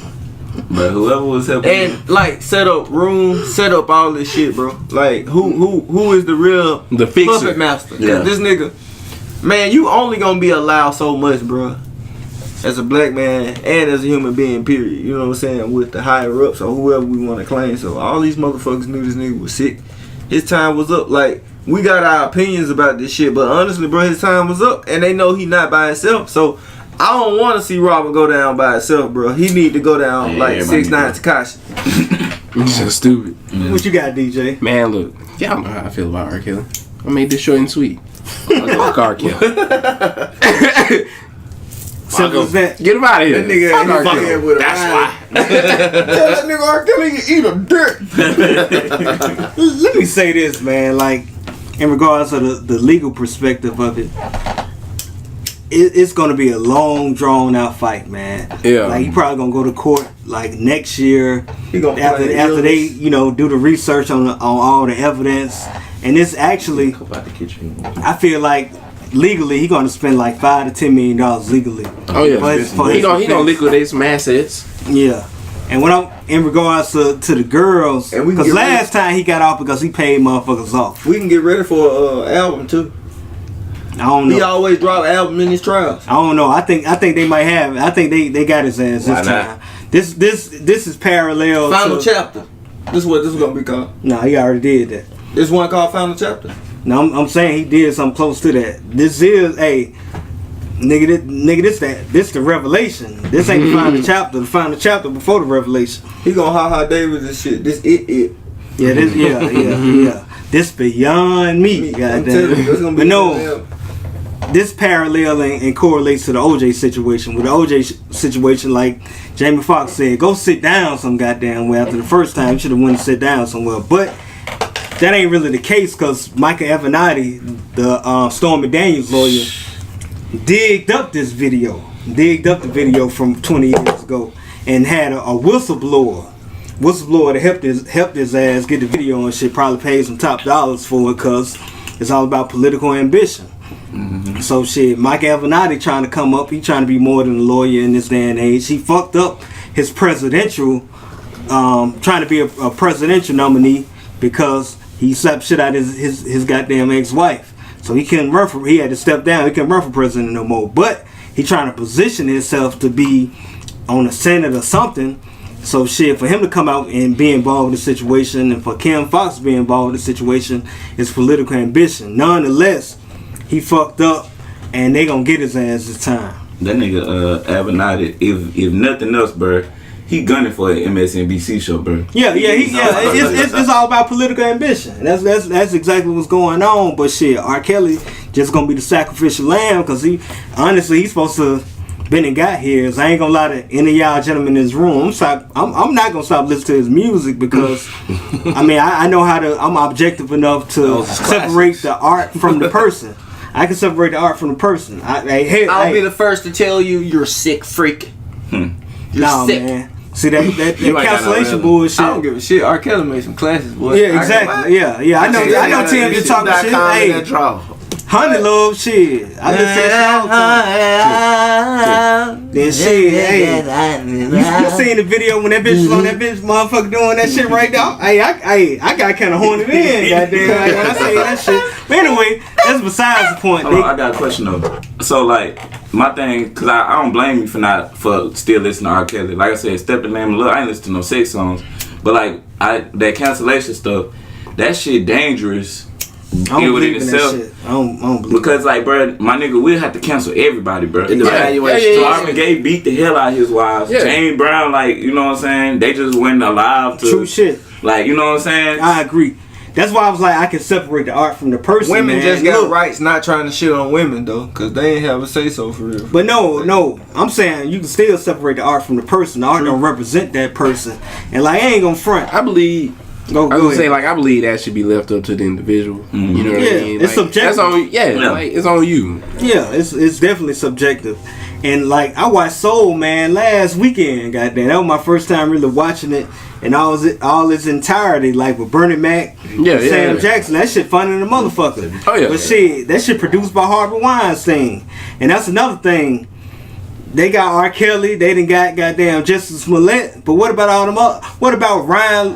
But whoever was helping And him. like set up room, set up all this shit, bro. Like who is the real The fixer. puppet master? 'Cause Yeah. this nigga, man, you only gonna be allowed so much, bro. As a black man and as a human being, period. You know what I'm saying? With the higher ups or whoever we want to claim. So all these motherfuckers knew this nigga was sick. His time was up. Like, we got our opinions about this shit, but honestly, bro, his time was up, and they know he not by himself. So I don't want to see Robert go down by himself, bro. He need to go down like everybody 6ix9ine Tekashi. It's so stupid. What you got, DJ? Man, look, y'all know how I feel about R. Kelly. I made this short and sweet. Fuck R. Kelly. Simple as that. Get him out of here. That nigga Fuck R. ain't Kelly. here with a That's ride. why. Tell that nigga R. Kelly you eat a dick. Let me say this, man. Like, in regards to the legal perspective of it, it's gonna be a long, drawn out fight, man. Yeah. Like, you probably gonna go to court like next year He gonna after play they illness. do the research on all the evidence, and it's actually, Come out the kitchen. I feel like legally he gonna spend like $5 to $10 million legally. Oh yeah, For he his gonna defense. liquidate some assets. Yeah. And when I'm in regards to the girls, And we can because get rid last time he got off because he paid motherfuckers off. We can get ready for an album too. I don't know. He always drop album in his trials. I don't know. I think they might have. I think they got his ass Why this not? time. This is parallel. Final to, chapter. This is what this is gonna be called. No, he already did that. This one called Final Chapter. No, I'm saying he did something close to that. This is this the revelation. This ain't the final chapter. The final chapter before the revelation. He gonna ha Davis and shit. This it. Yeah, this yeah. This beyond me. I'm Goddamn. telling you, that's gonna be But no. album. This parallel and correlates to the OJ situation. With the OJ situation, like Jamie Foxx said, go sit down some goddamn way. After the first time, you should have went and sit down somewhere. But that ain't really the case, because Micah Avenatti, the Stormy Daniels lawyer, digged up the video from 20 years ago, and had a whistleblower to help his ass get the video and shit. Probably paid some top dollars for it, because it's all about political ambition. So shit, Mike Avenatti trying to come up. He trying to be more than a lawyer in this day and age. He fucked up his presidential, trying to be a presidential nominee, because he slapped shit out his goddamn ex-wife. So he couldn't run for. He had to step down. He couldn't run for president no more. But he trying to position himself to be on the Senate or something. So shit, for him to come out and be involved in the situation, and for Kim Fox to be involved in the situation, is political ambition. Nonetheless, he fucked up, and they gonna get his ass this time. That nigga Avenatti, if nothing else, bro, he gunning for an MSNBC show, bro. It's all about political ambition. That's exactly what's going on. But shit, R. Kelly just gonna be the sacrificial lamb, because he's supposed to been and got here. So I ain't gonna lie to any of y'all gentlemen in this room. I'm not gonna stop listening to his music, because I mean I know how to. I'm objective enough to separate the art from the person. I can separate the art from the person. I'll be the first to tell you you're sick freak. You're sick. Man. See that You ain't got cancellation no bullshit. I don't give a shit. R. Kelly made some classes, boy. Yeah, exactly. Yeah. I know Tim just talking shit. Hey, honey love shit. I just said shit all the time. Then shit, hey. You seen the video when that bitch was on that bitch motherfucker doing that shit right now? Hey, I got kind of horned in, goddamn. Like, when I say that shit. But anyway, that's besides the point. Hold on, I got a question though. So like, my thing, cause I don't blame you for still listening to R. Kelly. Like I said, Step the Name of Love. I ain't listen to no sex songs, but like that cancellation stuff, that shit dangerous. I don't believe in that shit. I don't believe. Because like, bro, my nigga, we'll have to cancel everybody, bro. In the evaluation. Marvin Gaye beat the hell out of his wives. Yeah. James Brown, like, you know what I'm saying? They just went alive to True shit. Like, you know what I'm saying? I agree. That's why I was like, I can separate the art from the person. Women man. just got Look, rights, not trying to shit on women though, cause they ain't have a say so for real. But no, I'm saying you can still separate the art from the person. The art don't represent that person, and like I ain't gonna front. I believe Go I was gonna say, ahead. like, I believe that should be left up to the individual. You know what Yeah, I mean? it's Like, subjective. That's on, like, it's on you. Yeah, it's definitely subjective. And like I watched Soul Man last weekend, goddamn. That was my first time really watching it and all its entirety, like with Bernie Mac, Sam Jackson. That shit funny than a motherfucker. Oh yeah. But shit, that shit produced by Harvey Weinstein. And that's another thing. They got R. Kelly, they done got goddamn Jussie Smollett, but what about all them up? What about Ryan,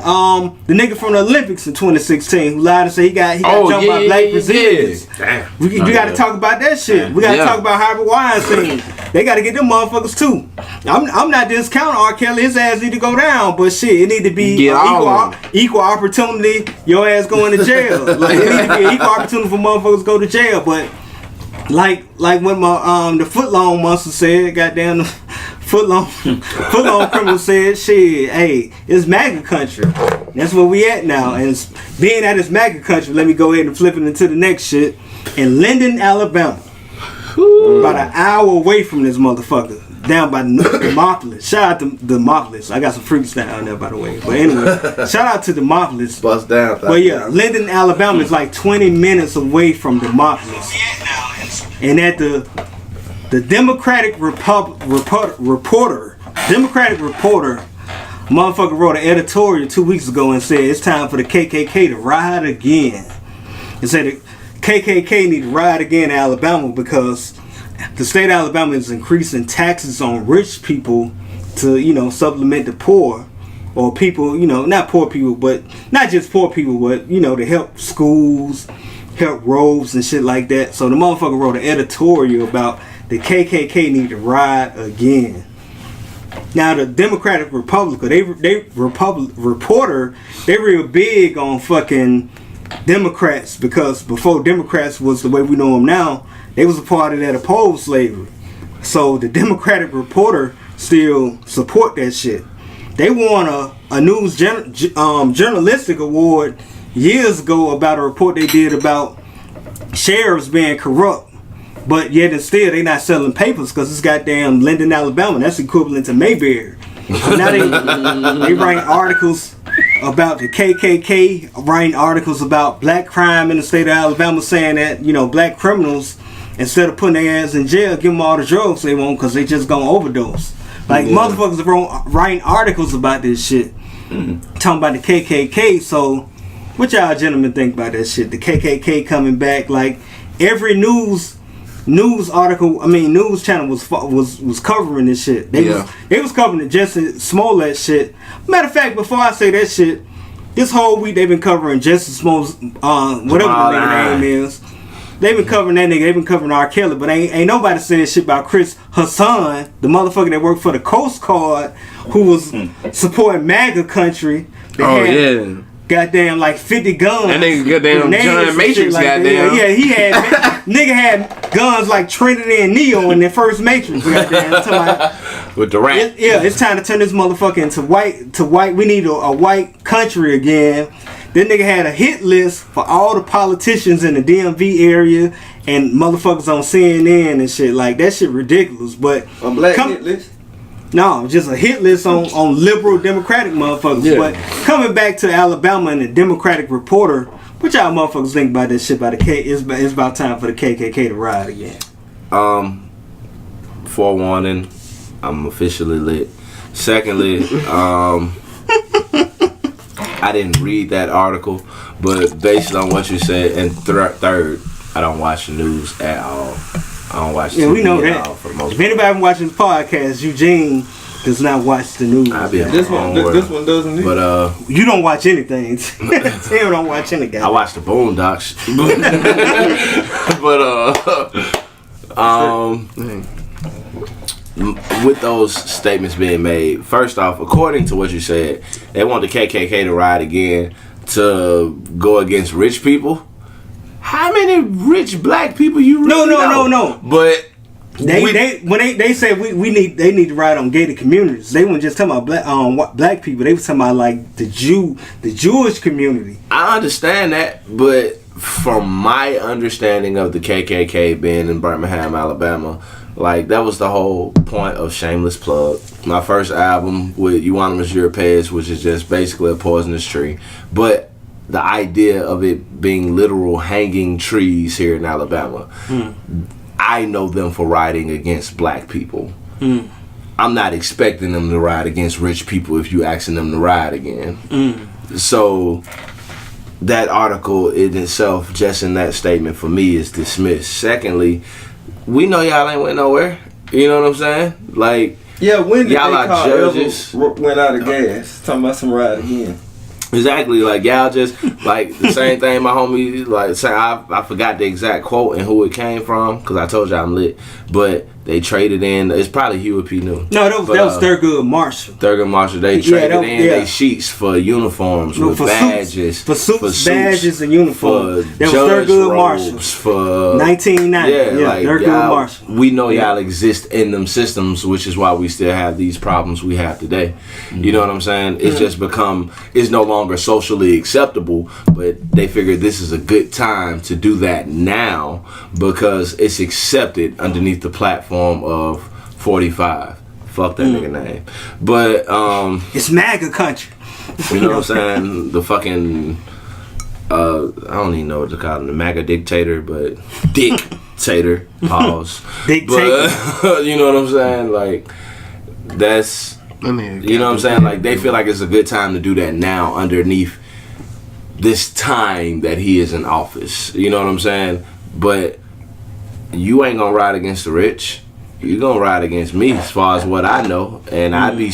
the nigga from the Olympics in 2016 who lied and said he got jumped by black Brazilians? Damn. You got to talk about that shit. We got to talk about Harvey Weinstein. They got to get them motherfuckers too. I'm not discounting R. Kelly. His ass need to go down, but shit, it need to be equal opportunity. Your ass going to jail. Like it need to be equal opportunity for motherfuckers to go to jail, but. Like when my the footlong monster said, goddamn the footlong criminal said, shit, hey, it's MAGA country. That's where we at now. And being that it's MAGA country, let me go ahead and flip it into the next shit. In Linden, Alabama. About an hour away from this motherfucker. Down by Demopolis. Shout out to Demopolis. I got some freestyle down there, by the way. But anyway, shout out to Demopolis. Bust down. But yeah, Linden, Alabama is like 20 minutes away from Demopolis. And at the Democratic reporter, motherfucker wrote an editorial 2 weeks ago and said it's time for the KKK to ride again. And said the KKK need to ride again in Alabama because the state of Alabama is increasing taxes on rich people to, supplement the poor. Or people, not poor people, but not just poor people, but, to help schools, help roads and shit like that. So the motherfucker wrote an editorial about the KKK need to ride again. Now the Democratic reporter, they real big on fucking Democrats because before Democrats was the way we know them now, they was a party that opposed slavery. So the Democratic reporter still support that shit. They won a news journalistic award years ago about a report they did about sheriffs being corrupt, but yet and still they not selling papers because it's goddamn Linden, Alabama. That's equivalent to Mayberry. Now they write articles about the KKK, writing articles about black crime in the state of Alabama, saying that black criminals, instead of putting their ass in jail, give them all the drugs they want because they just gonna overdose. Like motherfuckers are writing articles about this shit, talking about the KKK. So, what y'all gentlemen think about that shit? The KKK coming back, like every news article, news channel was covering this shit. They was covering the Jussie Smollett shit. Matter of fact, before I say that shit, this whole week they've been covering Jussie Smollett, whatever the nigga name is. They've been covering that nigga. They've been covering R. Kelly, but ain't nobody saying shit about Chris Hassan, the motherfucker that worked for the Coast Guard, who was supporting MAGA country. Goddamn, like 50 guns. That nigga goddamn John Matrix, like goddamn. Yeah, he had nigga had guns like Trinity and Neo in their first Matrix. Goddamn, with the rat. It's time to turn this motherfucker into white. We need a white country again. That nigga had a hit list for all the politicians in the DMV area and motherfuckers on CNN and shit. Like that shit ridiculous. But a black hit list. No, just a hit list on liberal Democratic motherfuckers. Yeah. But coming back to Alabama and the Democratic reporter, what y'all motherfuckers think about this shit? It's about time for the KKK to ride again. Forewarning, I'm officially lit. Secondly, I didn't read that article, but based on what you said, and third, I don't watch the news at all. I don't watch TV we know at that. all for the most if anybody been watching this podcast, Eugene does not watch the news. This one doesn't. But you don't watch anything. Tim don't watch anything. I watch the Boondocks. With those statements being made, first off, according to what you said, they want the KKK to ride again to go against rich people. How many rich black people you really know? No. But they say they need to ride on gated communities. They weren't just talking about black people. They were talking about like the Jewish community. I understand that, but from my understanding of the KKK being in Birmingham, Alabama, like that was the whole point of Shameless Plug. my first album with Euonymus Europaeus, which is just basically a poisonous tree. But the idea of it being literal hanging trees here in Alabama, I know them for riding against black people. I'm not expecting them to ride against rich people if you asking them to ride again. So that article in itself, just in that statement for me, is dismissed. Secondly, we know y'all ain't went nowhere. You know what I'm saying? Like, yeah, when did y'all they are call judges. went out of gas? Talking about some ride again. Exactly, like y'all just like the same thing. My homie like say I forgot the exact quote and who it came from because I told you I'm lit, but they traded in. It's probably Hewitt P. New. No, that was Thurgood Marshall. Thurgood Marshall. They traded in their sheets for uniforms with badges, for suits, badges, and uniforms. That was Thurgood Marshall for 1990. Yeah, like Thurgood Marshall. We know y'all exist in them systems, which is why we still have these problems we have today. You know what I'm saying? It's just become. It's no longer socially acceptable, but they figured this is a good time to do that now because it's accepted underneath the platform of 45. Fuck that nigga name. But it's MAGA country. You know what I'm saying? The fucking I don't even know what to call him, the MAGA dictator, but dictator. Pause. Dictator. But, you know what I'm saying? Like that's you know what I'm saying? Like they feel like it's a good time to do that now underneath this time that he is in office. You know what I'm saying? But you ain't gonna ride against the rich. You gonna ride against me as far as what I know. And I'd be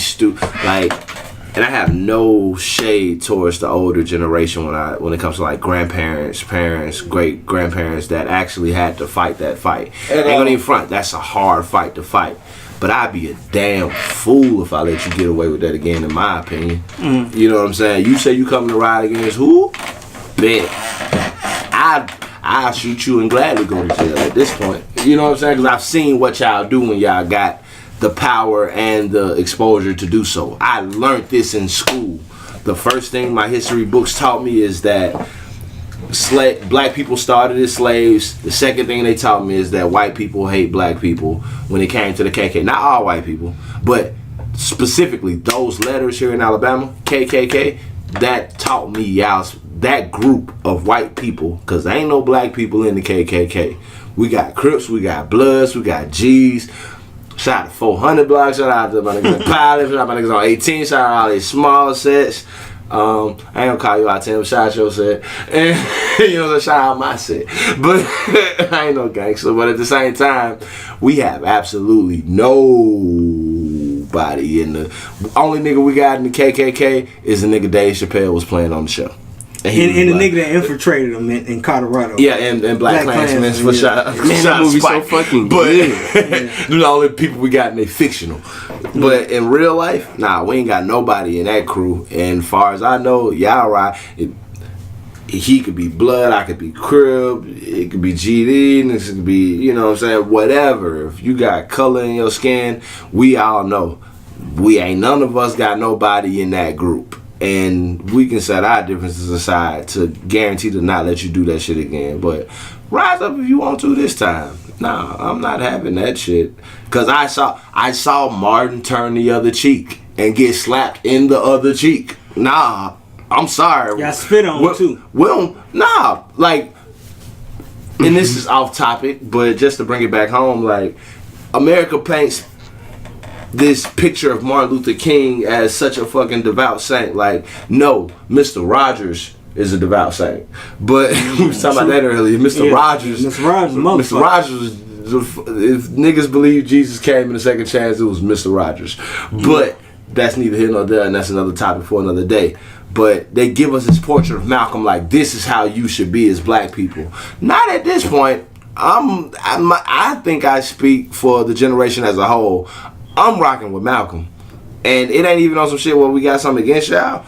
and I have no shade towards the older generation when it comes to like grandparents, parents, great grandparents that actually had to fight that fight. Ain't gonna even front. That's a hard fight to fight. But I'd be a damn fool if I let you get away with that again, in my opinion. You know what I'm saying? You say you coming to ride against who? Bet. I'll shoot you and gladly go to jail at this point. You know what I'm saying? Because I've seen what y'all do when y'all got the power and the exposure to do so. I learned this in school. The first thing my history books taught me is that black people started as slaves. The second thing they taught me is that white people hate black people when it came to the KKK. Not all white people, but specifically those letters here in Alabama, KKK, that taught me y'all's that group of white people, because there ain't no black people in the KKK. We got Crips, we got Bloods, we got G's. Shout out to 400 Block, shout out to my niggas at Pilot, shout out to my niggas on 18, shout out to all these small sets. I ain't gonna call you out 10, but shout out your set. And, you know, shout out my set. But I ain't no gangster. But at the same time, we have absolutely nobody in the. Only nigga we got in the KKK is the nigga Dave Chappelle was playing on the show. And the nigga that infiltrated him in Colorado. Yeah, and Black Klansmen for shot. Man, that movie so fucking good. But the only people we got in they fictional. But in real life, nah, we ain't got nobody in that crew. And far as I know, y'all right. He could be Blood, I could be Crib, it could be GD, this could be, you know what I'm saying, whatever. If you got color in your skin, we all know. None of us got nobody in that group. And we can set our differences aside to guarantee to not let you do that shit again. But rise up if you want to this time. Nah, I'm not having that shit. Cause I saw Martin turn the other cheek and get slapped in the other cheek. Nah, I'm sorry. Y'all spit on too. Nah, like, and this is off topic, but just to bring it back home, like, America paints this picture of Martin Luther King as such a fucking devout saint. Like, no, Mr. Rogers is a devout saint. But we was talking about that earlier. Mr. Rogers, if niggas believe Jesus came in a second chance, it was Mr. Rogers. But that's neither here nor there, and that's another topic for another day. But they give us this portrait of Malcolm like this is how you should be as black people. Not at this point. I think I speak for the generation as a whole. I'm rocking with Malcolm. And it ain't even on some shit where we got something against y'all.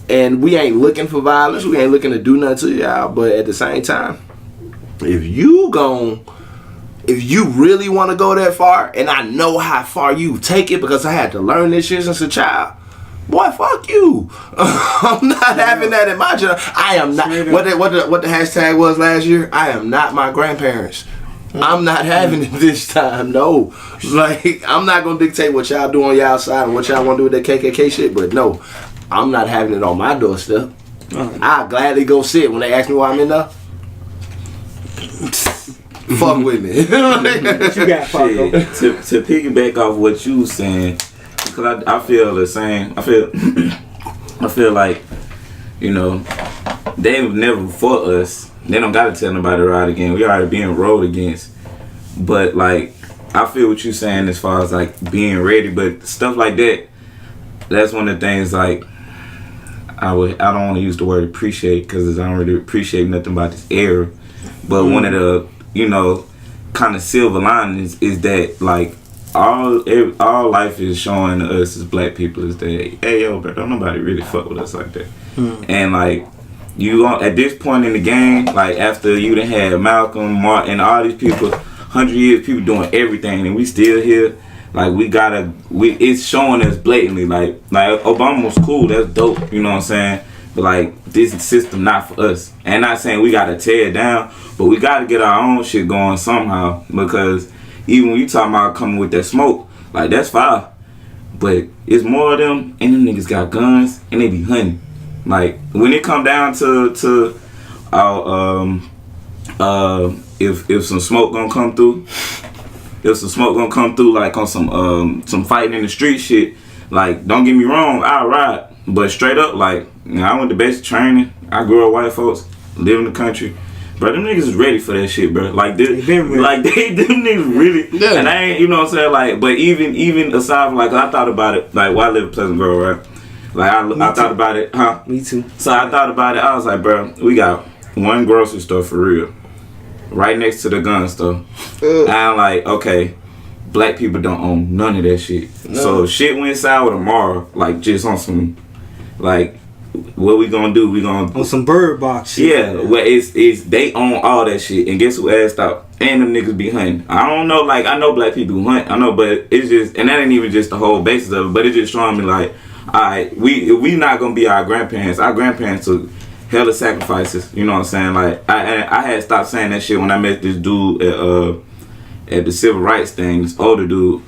And we ain't looking for violence. We ain't looking to do nothing to y'all. But at the same time, if you really want to go that far, and I know how far you take it because I had to learn this shit since a child, boy, fuck you. I'm not having that in my generation. I am not. What the hashtag was last year? I am not my grandparents. I'm not having it this time. No, like I'm not gonna dictate what y'all do on y'all side and what y'all want to do with that KKK shit. But no, I'm not having it on my doorstep. I'll gladly go sit when they ask me why I'm in there. Fuck with me. What you got, Paco? To piggyback off what you was saying, because I feel the same. I feel like, you know, they never fought us. They don't gotta tell nobody to ride again. We already being rolled against. But like, I feel what you saying as far as like being ready, but stuff like that. That's one of the things like I don't want to use the word appreciate because I don't really appreciate nothing about this era. But one of the, you know, kind of silver linings is that like all life is showing us as black people is that, hey yo, bro, don't nobody really fuck with us like that. And like you at this point in the game, like after you done had Malcolm, Martin, all these people, 100 years people doing everything, and we still here. Like it's showing us blatantly. Like Obama was cool, that's dope. You know what I'm saying? But like this system not for us. And not saying we gotta tear it down, but we gotta get our own shit going somehow. Because even when you talking about coming with that smoke, like that's fire. But it's more of them, and them niggas got guns, and they be hunting. Like when it come down to our if some smoke gonna come through. If some smoke gonna come through, like on some fighting in the street shit, like don't get me wrong, I'll ride. But straight up, like, you know, I went to basic training. I grew up white folks, live in the country. Bro, them niggas is ready for that shit, bro. Like them niggas really. Yeah. And I ain't, you know what I'm saying, like, but even aside from like, I thought about it, like, I live in Pleasant Grove, right? Like I thought about it, huh? Me too. So I thought about it. I was like, bro, we got one grocery store for real, right next to the gun store. And I'm like, okay, black people don't own none of that shit. No. So shit went sour tomorrow, like just on some, like, what we gonna do? We gonna on some bird box shit. Yeah, well it's they own all that shit, and guess who asked out? And them niggas be hunting. I don't know, like I know black people who hunt, I know, but it's just, and that ain't even just the whole basis of it, but it's just showing me like, alright, we not gonna be our grandparents. Our grandparents took hella sacrifices, you know what I'm saying? Like I had stopped saying that shit when I met this dude at the civil rights thing, this older dude.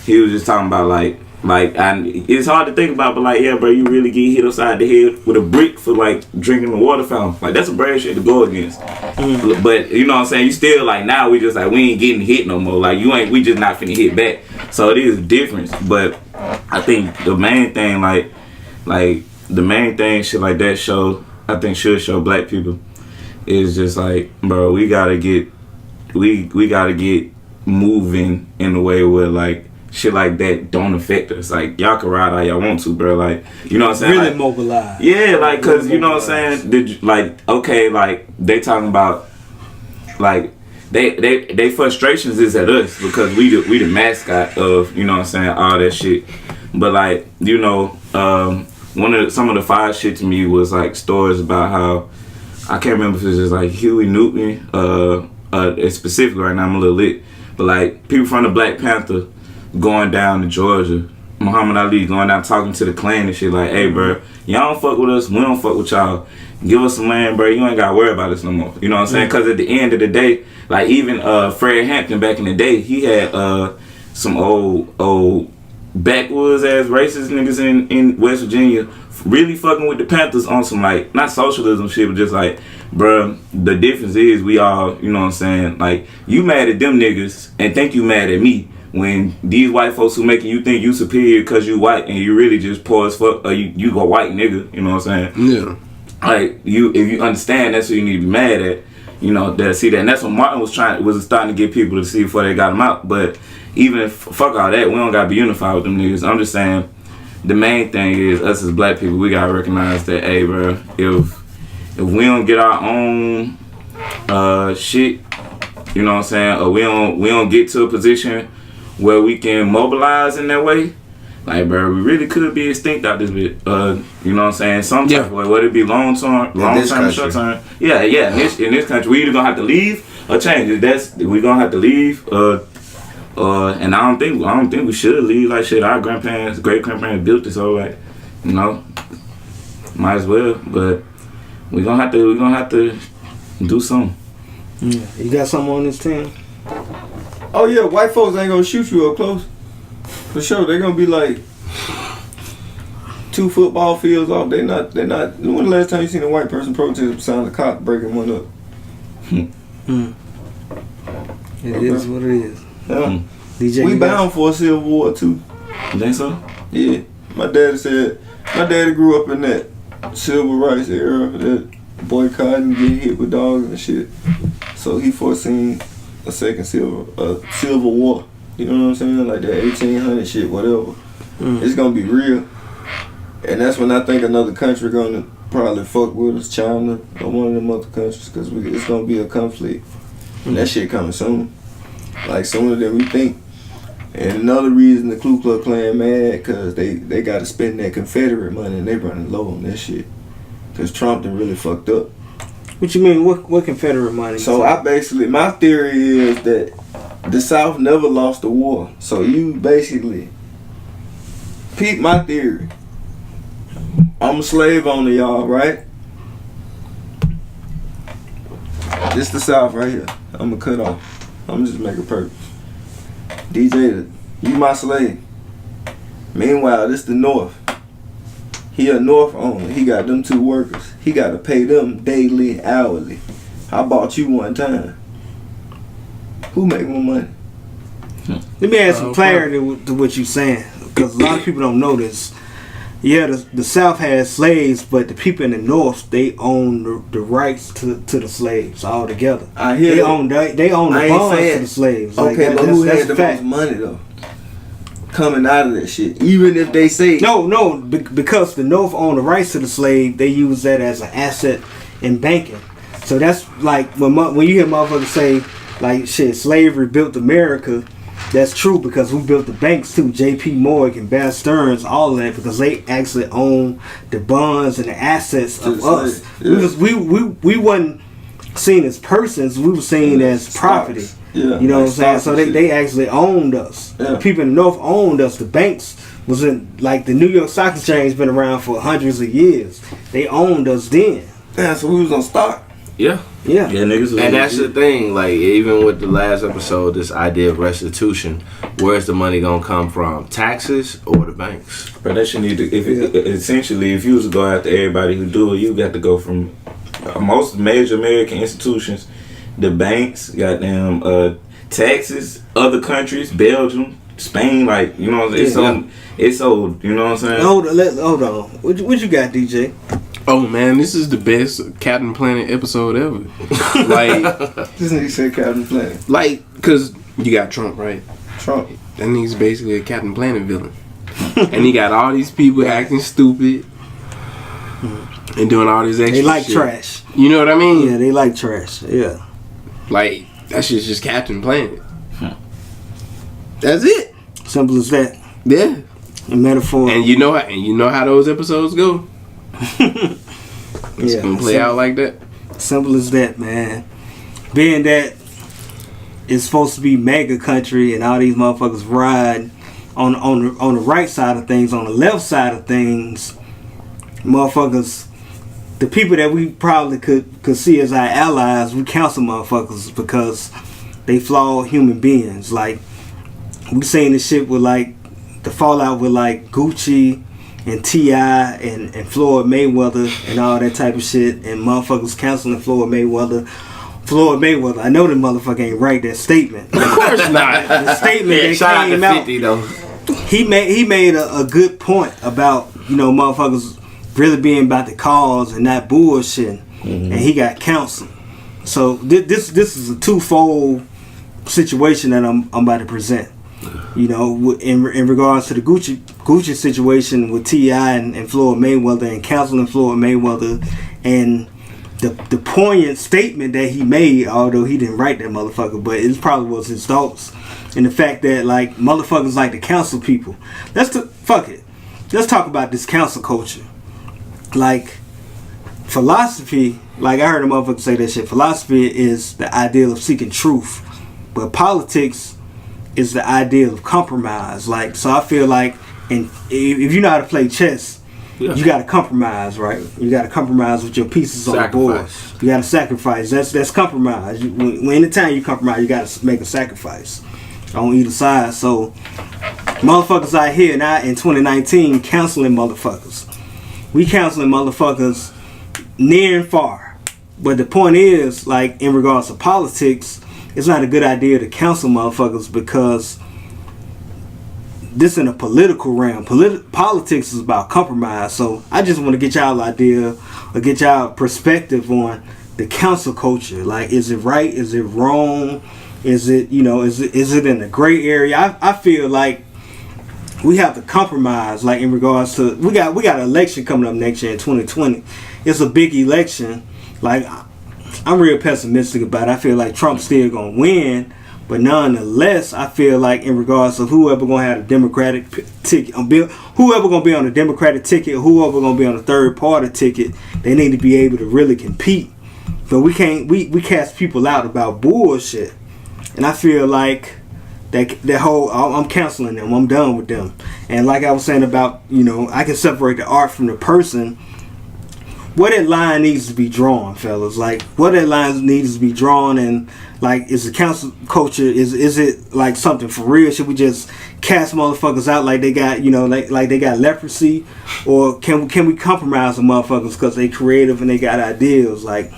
He was just talking about like it's hard to think about, but like, yeah, bro, you really get hit upside the head with a brick for like drinking the water fountain. Like that's a brave shit to go against. But you know what I'm saying? You still like, now we just like, we ain't getting hit no more. Like we just not finna hit back. So it is a difference. But I think the main thing shit like that should show black people is just like, bro, we gotta get moving in a way where like shit like that don't affect us. Like y'all can ride all y'all want to, bro. Like, you know what I'm saying? Really like, mobilize. Yeah, like, cause you know what I'm saying? Like, okay, like they talking about like they frustrations is at us because we the mascot of, you know what I'm saying, all that shit. But like, you know, some of the fire shit to me was like stories about how, I can't remember if it was just like Huey Newton, it's specific right now, I'm a little lit, but like people from the Black Panther going down to Georgia, Muhammad Ali going down talking to the Klan and shit like, hey bro, y'all don't fuck with us, we don't fuck with y'all, give us some land, bro, you ain't gotta worry about us no more, you know what I'm saying? Because at the end of the day, like even Fred Hampton back in the day, he had some old backwoods ass racist niggas in West Virginia really fucking with the Panthers on some like, not socialism shit, but just like, bruh, the difference is we all, you know what I'm saying, like you mad at them niggas and think you mad at me when these white folks who making you think you superior because you white and you really just poor as fuck, or you a white nigga, you know what I'm saying? Yeah. Like if you understand, that's what you need to be mad at, you know, that see that, and that's what Martin was starting to get people to see before they got him out. But even if, fuck all that, we don't gotta be unified with them niggas. I'm just saying, the main thing is us as black people, we gotta recognize that, hey bro, if we don't get our own shit, you know what I'm saying, or we don't get to a position where we can mobilize in that way, like bro, we really could be extinct out this bit. You know what I'm saying? Some type of way, whether it be long term, short term. Yeah. In this country, we either gonna have to leave or change it. We gonna have to leave. And I don't think we should leave. Like shit, our great grandparents built this, so like, you know, might as well. But we gonna have to do something. Yeah, you got something on this team? Oh yeah, white folks ain't gonna shoot you up close. For sure, they're gonna be like 2 football fields off. They not. When the last time you seen a white person protest beside a cop breaking one up? It is what it is. Yeah. DJ, We bound for a civil war too. You think so? Yeah. My daddy grew up in that civil rights era, that boycotting, getting hit with dogs and shit. So he foreseen a second civil war. You know what I'm saying? Like that 1800 shit, whatever. It's gonna be real. And that's when I think another country gonna probably fuck with us, China or one of them other countries, because it's gonna be a conflict. And that shit coming soon. Like sooner than we think. And another reason the Ku Klux Klan mad, because they got to spend that Confederate money and they running low on that shit. Because Trump done really fucked up. What you mean? What Confederate money? So my theory is that the South never lost a war. So you basically, peep my theory. I'm a slave owner, y'all, right? This the South right here. I'm gonna cut off. I'm just make a purpose. DJ, you my slave. Meanwhile, this the North. He a North owner. He got them 2 workers. He got to pay them daily, hourly. I bought you one time. Who make more money? Let me add some clarity to what you're saying, because a lot of people don't know this. Yeah, the South has slaves, but the people in the North, they own the rights to the slaves altogether. I hear they that. own the bonds to the slaves. Okay, but who had the most money though? Coming out of that shit, even if they say no, because the North own the rights to the slave, they use that as an asset in banking. So that's like when you hear motherfuckers say like shit, slavery built America. That's true, because we built the banks too. J.P. Morgan, Bear Stearns, all of that, because they actually own the bonds and the assets of us. Yeah. We wasn't seen as persons, we were seen as property. Yeah, you know what I'm saying? So they actually owned us. Yeah. The people in the North owned us. The banks was in, like the New York Stock Exchange been around for hundreds of years. They owned us then. Yeah, so we was on stock. Yeah. Yeah, niggas. And that's the thing, like, even with the last episode, this idea of restitution, where's the money gonna come from? Taxes or the banks? But that should need to, essentially, if you was to go after everybody who do it, you got to go from most major American institutions, the banks, goddamn, taxes, other countries, Belgium, Spain, like, you know, it's so, you know what I'm saying? Hold on. What you got, DJ? Oh man, this is the best Captain Planet episode ever. Like, this nigga said Captain Planet. Like, cause you got Trump, right? Trump. That nigga's basically a Captain Planet villain, and he got all these people acting stupid and doing all this extra. They like shit. trash. You know what I mean? Yeah, they like trash. Yeah. Like that shit's just Captain Planet. That's it. Simple as that. Yeah. A metaphor. And you know how those episodes go. It's gonna play out like that. Simple as that, man. Being that it's supposed to be mega country and all these motherfuckers ride on the right side of things, on the left side of things, motherfuckers, the people that we probably could see as our allies, we counsel motherfuckers because they flawed human beings. Like, we seen this shit with like the fallout with like Gucci and T.I. and Floyd Mayweather and all that type of shit, and motherfuckers counseling Floyd Mayweather, I know the motherfucker ain't write that statement. Of course not. The statement that shout came out to out, 50 though. he made a good point about, you know, motherfuckers really being about the cause and not bullshitting, and he got counseled. So this is a twofold situation that I'm about to present. You know, in regards to the Gucci situation with T.I. and Floyd Mayweather, and counseling Floyd Mayweather, and the poignant statement that he made, although he didn't write that motherfucker, but it probably was his thoughts, and the fact that like motherfuckers like to counsel people. Fuck it. Let's talk about this counsel culture. Like, philosophy, like I heard a motherfucker say that shit. Philosophy is the ideal of seeking truth, but politics is the ideal of compromise. Like, so I feel like, and if you know how to play chess, you got to compromise, right? You got to compromise with your pieces on the board. You got to sacrifice. That's compromise. Anytime you compromise, you got to make a sacrifice on either side. So motherfuckers out here now in 2019 counseling motherfuckers. We counseling motherfuckers near and far. But the point is, like, in regards to politics, it's not a good idea to counsel motherfuckers because this in a political realm. Politics is about compromise. So I just want to get y'all idea or get y'all perspective on the council culture. Like, is it right? Is it wrong? Is it, you know, is it in a gray area? I feel like we have to compromise, like, in regards to we got an election coming up next year in 2020. It's a big election. Like, I'm real pessimistic about it. I feel like Trump's still gonna win. But nonetheless, I feel like in regards to whoever gonna have a Democratic ticket, whoever gonna be on the Democratic ticket, whoever gonna be on the third party ticket, they need to be able to really compete. But we can't. We cast people out about bullshit, and I feel like that whole I'm canceling them. I'm done with them. And like I was saying about, you know, I can separate the art from the person. What that line needs to be drawn, fellas. Like, what that line needs to be drawn, and like, is the council culture, is it like something for real? Should we just cast motherfuckers out like they got, you know, like they got leprosy, or can we compromise with motherfuckers because they creative and they got ideas? Like,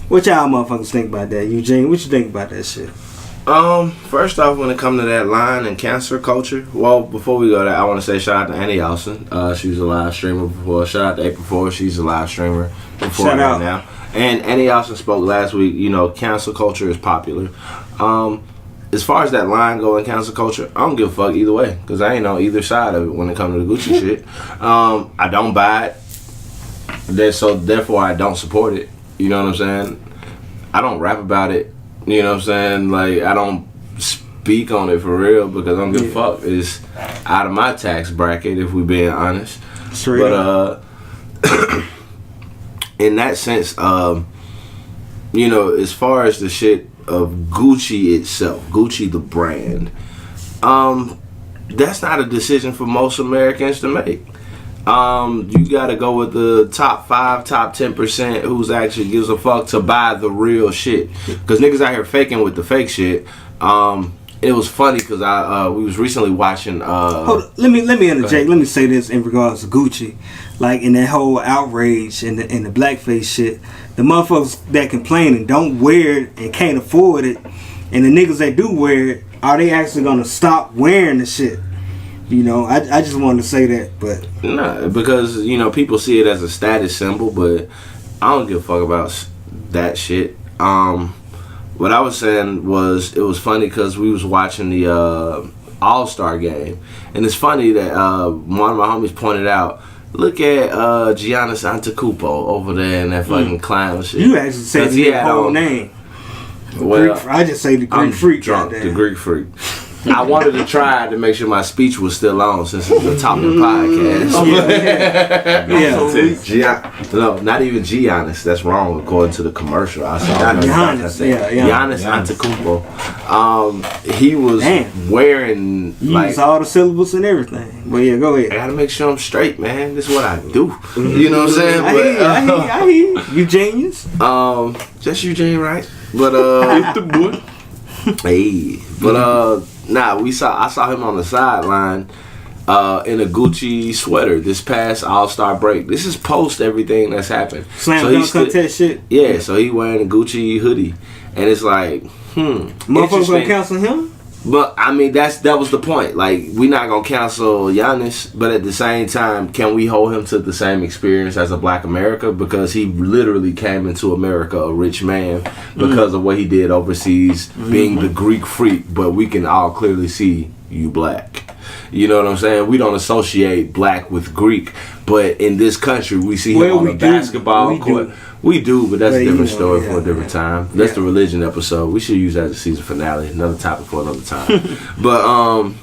what y'all motherfuckers think about that, Eugene? What you think about that shit? First off, when it comes to that line and cancer culture, well, before we go there, I want to say shout out to Annie Austin. She was a live streamer before. Shout out to April 4th. She's a live streamer before Shout out. now. And Annie Austin spoke last week. You know, cancel culture is popular. As far as that line going, cancel culture, I don't give a fuck either way because I ain't on either side of it when it comes to the Gucci shit. I don't buy it, so therefore I don't support it. You know what I'm saying? I don't rap about it. You know what I'm saying? Like, I don't speak on it for real because I don't give a fuck. It's out of my tax bracket, if we being honest. Straight up. In that sense, you know, as far as the shit of Gucci itself, Gucci the brand, that's not a decision for most Americans to make. You gotta go with the top 5, top 10% who's actually gives a fuck to buy the real shit. Cause niggas out here faking with the fake shit. It was funny because we was recently watching. Hold on, let me interject. Let me say this in regards to Gucci, like in that whole outrage and the blackface shit. The motherfuckers that complain and don't wear it and can't afford it, and the niggas that do wear it, are they actually gonna stop wearing the shit? You know, I just wanted to say that, but nah, because you know people see it as a status symbol, but I don't give a fuck about that shit. What I was saying was it was funny because we was watching the All-Star game, and it's funny that one of my homies pointed out, look at Giannis Antetokounmpo over there in that fucking clown shit. You actually said his whole name. Well, I just say the Greek freak. Drunk, the Greek freak. I wanted to try to make sure my speech was still on since it's the top of the podcast. No, not even Giannis. That's wrong according to the commercial. I saw Giannis Antetokounmpo. He was wearing like all the syllables and everything. But yeah, go ahead. I gotta make sure I'm straight, man. This is what I do. You know what I'm saying? I hear you. You genius. Just Eugene, right? But the boy. Hey, but nah, I saw him on the sideline in a Gucci sweater this past All-Star break. This is post everything that's happened. Slam dunk contest shit. Yeah, so he wearing a Gucci hoodie, and it's like, motherfuckers gonna cancel him? But I mean, that was the point. Like, we not gonna cancel Giannis, but at the same time, can we hold him to the same experience as a Black America? Because he literally came into America a rich man because of what he did overseas, being the Greek freak. But we can all clearly see you Black. You know what I'm saying? We don't associate Black with Greek, but in this country, we see him on a basketball court. We do, but that's a different story for a different time. That's the religion episode. We should use that as a season finale. Another topic for another time. But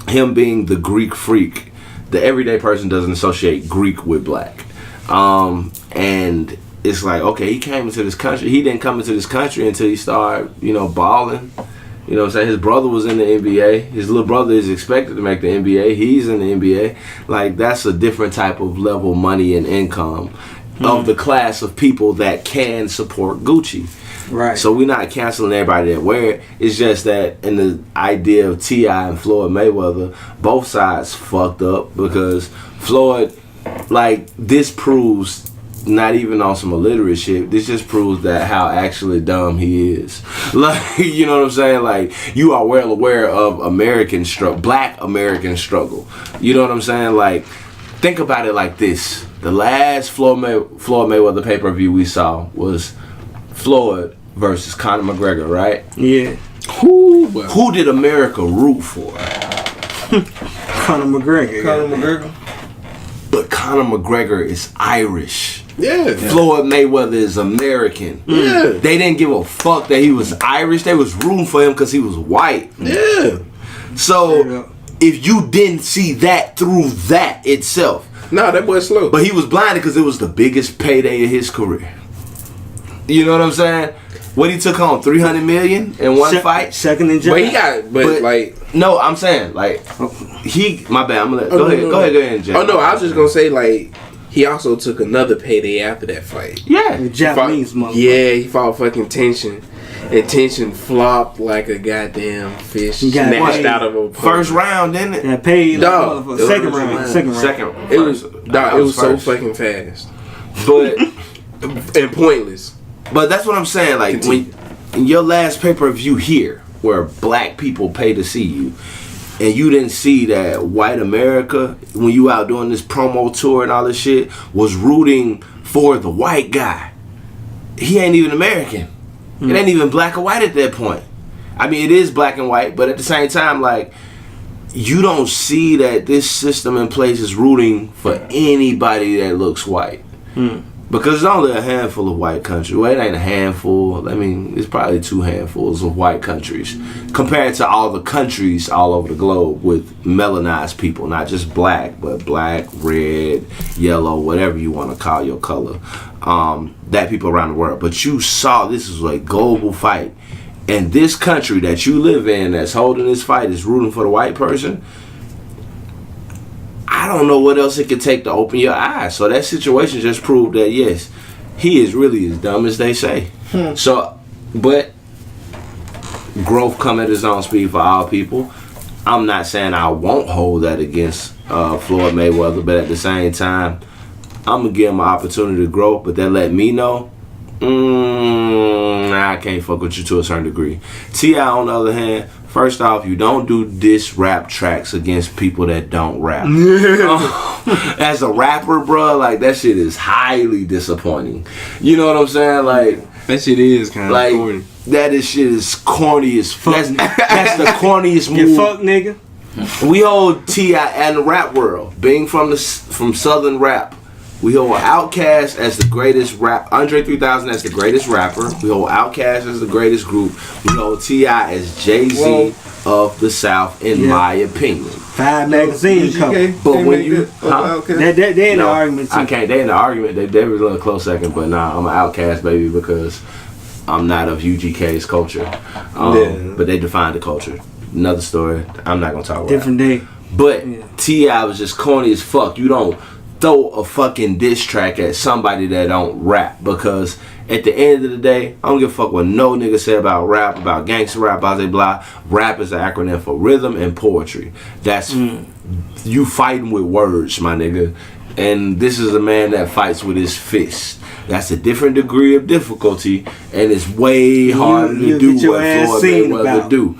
him being the Greek freak, the everyday person doesn't associate Greek with Black. And it's like, okay, he came into this country. He didn't come into this country until he started, balling. You know what I'm saying? His brother was in the NBA. His little brother is expected to make the NBA. He's in the NBA. Like, that's a different type of level of money and income of the class of people that can support Gucci. Right. So we're not canceling everybody that wear it. It's just that in the idea of T.I. and Floyd Mayweather, both sides fucked up because Floyd, like, this proves, not even on some illiterate shit, this just proves that how actually dumb he is. Like, you know what I'm saying? Like, you are well aware of black American struggle. You know what I'm saying? Like, think about it like this. The last Floyd Mayweather pay-per-view we saw was Floyd versus Conor McGregor, right? Yeah. Who did America root for? Conor McGregor. Conor McGregor. But Conor McGregor is Irish. Yeah. Floyd Mayweather is American. Yeah. They didn't give a fuck that he was Irish. They was rooting for him because he was white. Yeah. So if you didn't see that through that itself. Nah, that boy slow. But he was blinded because it was the biggest payday of his career. You know what I'm saying? What he took home, $300 million in one fight. Second in But he got, like, no, I'm saying like my bad. I'm gonna go ahead, and Jay. Oh no, I was just gonna say like he also took another payday after that fight. Yeah, the Japanese motherfucker. Yeah, he fought fucking Tension. And Tension flopped like a goddamn fish snatched out of a first round, didn't it? Yeah, paid Dog. like second round. It was so fucking fast, but and pointless. But that's what I'm saying. Like when in your last pay-per-view here, where black people pay to see you, and you didn't see that white America when you out doing this promo tour and all this shit was rooting for the white guy. He ain't even American. It ain't even black or white at that point. I mean, it is black and white, but at the same time, like, you don't see that this system in place is rooting for anybody that looks white. Because there's only a handful of white countries. Well, it ain't a handful. I mean, it's probably 2 handfuls of white countries compared to all the countries all over the globe with melanized people. Not just black, but black, red, yellow, whatever you want to call your color. That people around the world. But you saw this is a global fight. And this country that you live in that's holding this fight is rooting for the white person. I don't know what else it could take to open your eyes. So that situation just proved that, yes, he is really as dumb as they say. So, but growth come at its own speed for all people. I'm not saying I won't hold that against Floyd Mayweather, but at the same time, I'm going to give him an opportunity to grow, but that let me know, I can't fuck with you to a certain degree. T.I. on the other hand, first off, you don't do diss rap tracks against people that don't rap. As a rapper, bro, like, that shit is highly disappointing. You know what I'm saying? Like, that shit is kind of like, corny. That shit is corny as fuck. That's the corniest move. You fuck nigga. We hold T.I. and the rap world, being from Southern rap. We hold Outkast as the greatest rap. Andre 3000 as the greatest rapper. We hold Outkast as the greatest group. We hold T.I. as Jay-Z of the South, in my opinion. 5 magazine cover. But when you, they in the argument too. I can't. They in the argument. They was a close second, but nah, I'm an Outkast baby because I'm not of UGK's culture. But they defined the culture. Another story. I'm not gonna talk about. Different day. But T.I. was just corny as fuck. You don't throw a fucking diss track at somebody that don't rap, because at the end of the day, I don't give a fuck what no nigga say about rap, about gangster rap, blah blah blah. Rap is an acronym for rhythm and poetry. That's you fighting with words, my nigga. And this is a man that fights with his fist. That's a different degree of difficulty, and it's way harder to do what Floyd Mayweather do.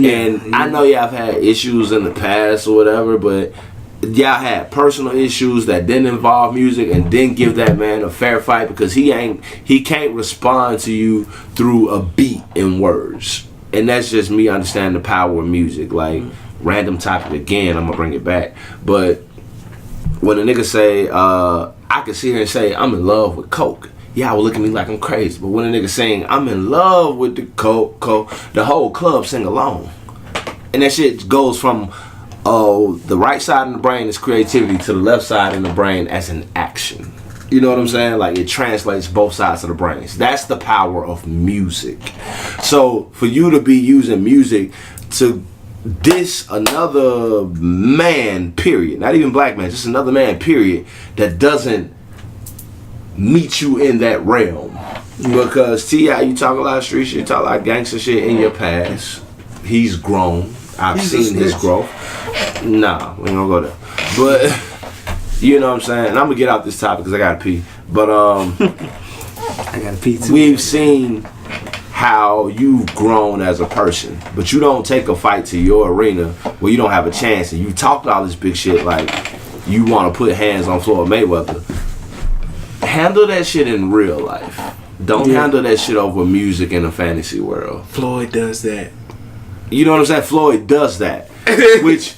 And I know y'all have had issues in the past or whatever, but y'all had personal issues that didn't involve music and didn't give that man a fair fight, because he can't respond to you through a beat and words. And that's just me understanding the power of music. Like, random topic again, I'm gonna bring it back. But when a nigga say, I can sit here and say, I'm in love with Coke, y'all will look at me like I'm crazy. But when a nigga saying, I'm in love with the Coke, the whole club sing along. And that shit goes from the right side of the brain is creativity to the left side of the brain as an action. You know what I'm saying? Like it translates both sides of the brains. That's the power of music. So for you to be using music to diss another man, period, not even black man, just another man, period, that doesn't meet you in that realm. Because T.I., you talk a lot of street shit, you talk a lot of gangster shit in your past. He's grown. I've seen his growth. Nah, we ain't gonna go there. But you know what I'm saying? And I'm gonna get out this topic because I gotta pee. But I gotta pee too. we've seen how you've grown as a person, but you don't take a fight to your arena where you don't have a chance, and you talked all this big shit like you want to put hands on Floyd Mayweather. Handle that shit in real life. Don't handle that shit over music in a fantasy world. Floyd does that. You know what I'm saying? Floyd does that. Which,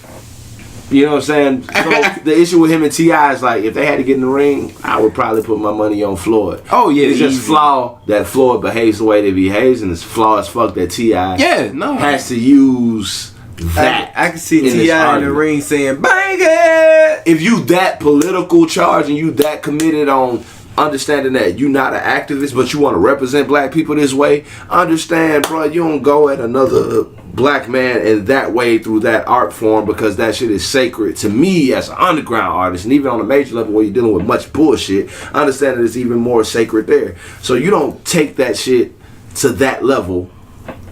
you know what I'm saying? So the issue with him and T.I. is like, if they had to get in the ring, I would probably put my money on Floyd. Oh, yeah. It's just flaw that Floyd behaves the way that he behaves, and it's flaw as fuck that T.I. has to use that. I can see in this T.I. in the argument. ring saying, "Bang it!" If you that political charge and you that committed on understanding that you not an activist, but you want to represent black people this way, understand, bro, you don't go at another black man in that way through that art form, because that shit is sacred to me as an underground artist. And even on a major level where you're dealing with much bullshit, I understand that it's even more sacred there. So you don't take that shit to that level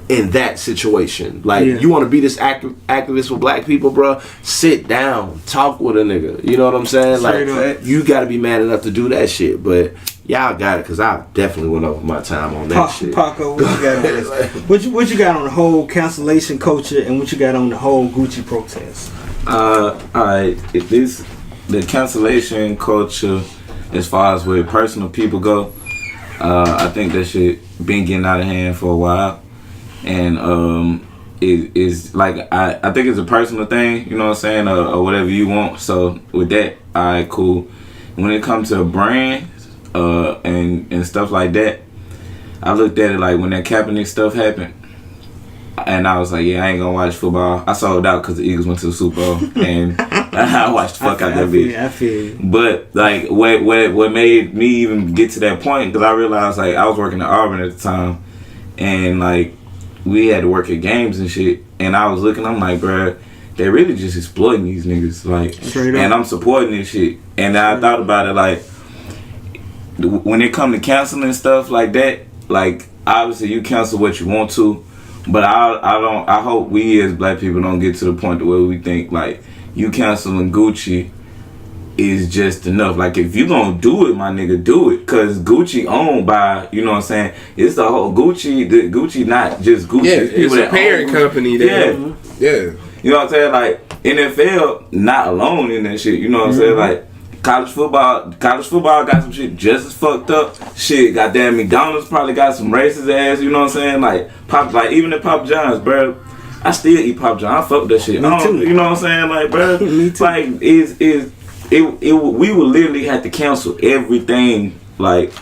in that situation. Like, you want to be this activist for black people, bro, sit down, talk with a nigga. You know what I'm saying? Straight Like, up. you got to be man enough to do that shit. But y'all got it, because I definitely went over my time on that shit. Paco, what you got on this? What you got on the whole cancellation culture, and what you got on the whole Gucci protest? Alright, if this the cancellation culture, as far as where personal people go, I think that shit been getting out of hand for a while. And it is like, I think it's a personal thing, you know what I'm saying, or whatever you want. So with that, alright, cool. When it comes to a brand and stuff like that, I looked at it like when that Kaepernick stuff happened, and I was like, yeah, I ain't gonna watch football. I sold out because the Eagles went to the Super Bowl, and I watched the fuck out that bitch. I feel you. But like, what made me even get to that point, because I realized, like, I was working at Auburn at the time, and like, we had to work at games and shit, and I was looking, I'm like, bruh, they really just exploiting these niggas, like, and I'm supporting this shit. And then I thought about it, like, when it come to canceling stuff like that, like, obviously you cancel what you want to, but I hope we as black people don't get to the point where we think like you canceling Gucci is just enough. Like, if you gonna do it, my nigga, do it. Cause Gucci owned by, you know what I'm saying, it's the whole Gucci, not just Gucci. Yeah, it's a parent company there. Yeah. You know what I'm saying? Like, NFL not alone in that shit. You know what I'm saying? Like, college football got some shit just as fucked up. Shit, goddamn, McDonald's probably got some racist ass. You know what I'm saying? Like even at Papa John's, bro, I still eat Papa John. I fuck with that shit. Me too. You know what I'm saying? Like, bro, Me too. like we would literally have to cancel everything. Like,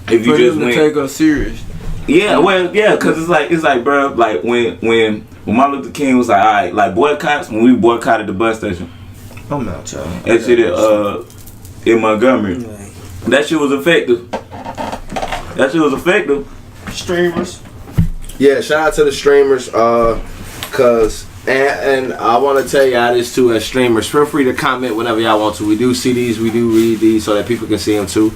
if you For just them to went, take us serious. yeah, well, yeah, cause it's like, bro, like when Martin Luther King was like, all right, like boycotts, when we boycotted the bus station. I'm out, y'all. That shit in Montgomery. That shit was effective. Streamers. Yeah, shout out to the streamers, cause and I want to tell y'all this too, as streamers, feel free to comment whenever y'all want to. We do see these, we do read these, so that people can see them too.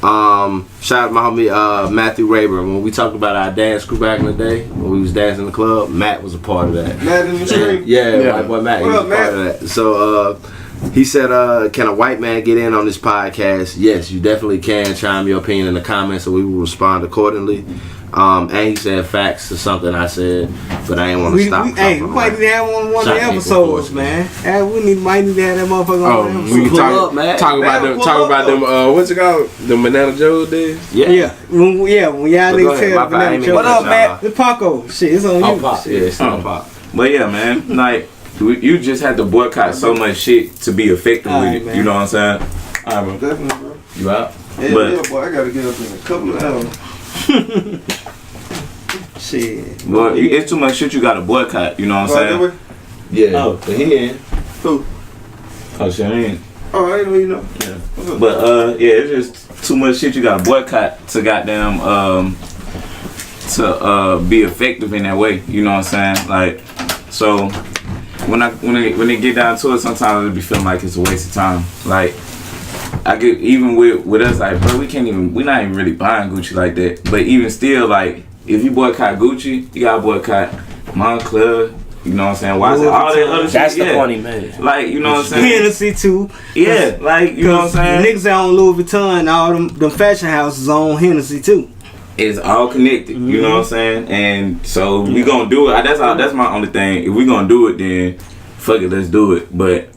Shout out to my homie Matthew Rayburn. When we talked about our dance crew back in the day, when we was dancing in the club, Matt was a part of that. Matt in the stream. Yeah, white boy Matt, he What was up, a part of that. So he said, can a white man get in on this podcast? Yes, you definitely can. Chime your opinion in the comments, so we will respond accordingly. And he said facts to something I said, but I ain't want to stop. Hey, we might need to have one of the episodes, man. Hey, might need to have that motherfucker on the episode. We Pull up, man. talk about them. What's it called? The Banana Joe days. Yeah. When y'all niggas tell the Banana Joe. What up, Matt? The Paco. Shit, it's on you. Pop. Yeah, it's not pop. But yeah, man, like you just had to boycott so much shit to be effective with Alright, it. man. You know what I'm saying? All right, bro. Definitely, bro. You out? Yeah, But- boy, I gotta get up in a couple of hours. Shit. Well, it's too much shit you got to boycott. You know what I'm saying? Yeah, Oh. but he in. Who? Oh shit, I ain't. Oh, I didn't know. Yeah. But yeah, it's just too much shit you gotta boycott to goddamn to be effective in that way. You know what I'm saying? Like, so when it get down to it, sometimes it be feeling like it's a waste of time. Like, I get even with us, like, bro, we're not even really buying Gucci like that. But even still, like, if you boycott Gucci, you gotta boycott Moncler. You know what I'm saying? Why is it all that other shit? That's the point he made. Like, you know what I'm saying? Hennessy too. Yeah, like, you know what I'm saying? Niggas that own Louis Vuitton, all them fashion houses own Hennessy too. It's all connected. You know what I'm saying? And so we gonna do it. That's my only thing. If we gonna do it, then fuck it, let's do it. But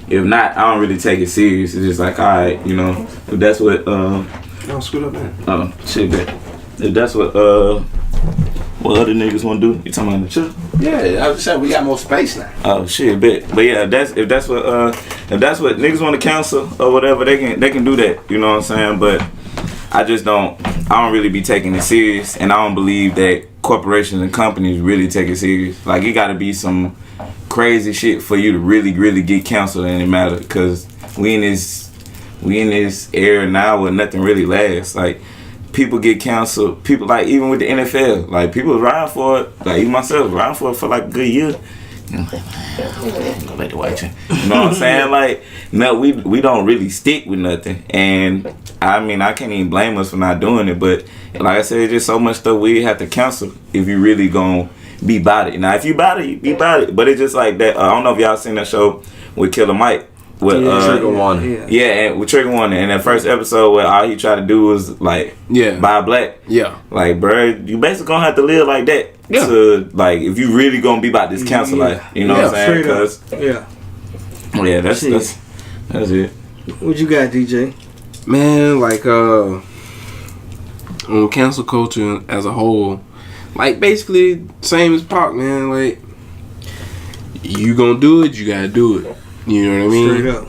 if not, I don't really take it serious. It's just like, alright, you know, if that's what Don't screw up, man. shit, bet. If that's what other niggas want to do, you talking about the chill? Yeah, I was just saying we got more space now. Oh shit, bet. But yeah, if that's what niggas want to cancel or whatever, they can do that. You know what I'm saying? But I don't really be taking it serious, and I don't believe that corporations and companies really take it serious. Like, it got to be some crazy shit for you to really, really get canceled, and it matter, because we in this era now where nothing really lasts. Like, people get canceled. People, like, even with the NFL, like, people riding for it. Like, even myself, riding for it for like a good year. You know, like, man, go back to watching. You know what I'm saying? Like, no, we don't really stick with nothing. And I mean, I can't even blame us for not doing it. But like I said, it's just so much stuff we have to cancel if you really gonna be about it. Now, if you about it, you be about it. But it's just like that. I don't know if y'all seen that show with Killer Mike. With Trigger Warning. Yeah, and with Trigger Warning. And that first episode where all he tried to do was like buy black. Yeah. Like, bro, you basically gonna have to live like that. Yeah. To, like, if you really gonna be about this cancel life. You know what I'm saying? Cause that's it. What you got, DJ? Man, like on cancel culture as a whole, like, basically same as Pac, man. Like, you gonna do it, you gotta do it. You know what I mean? Straight up.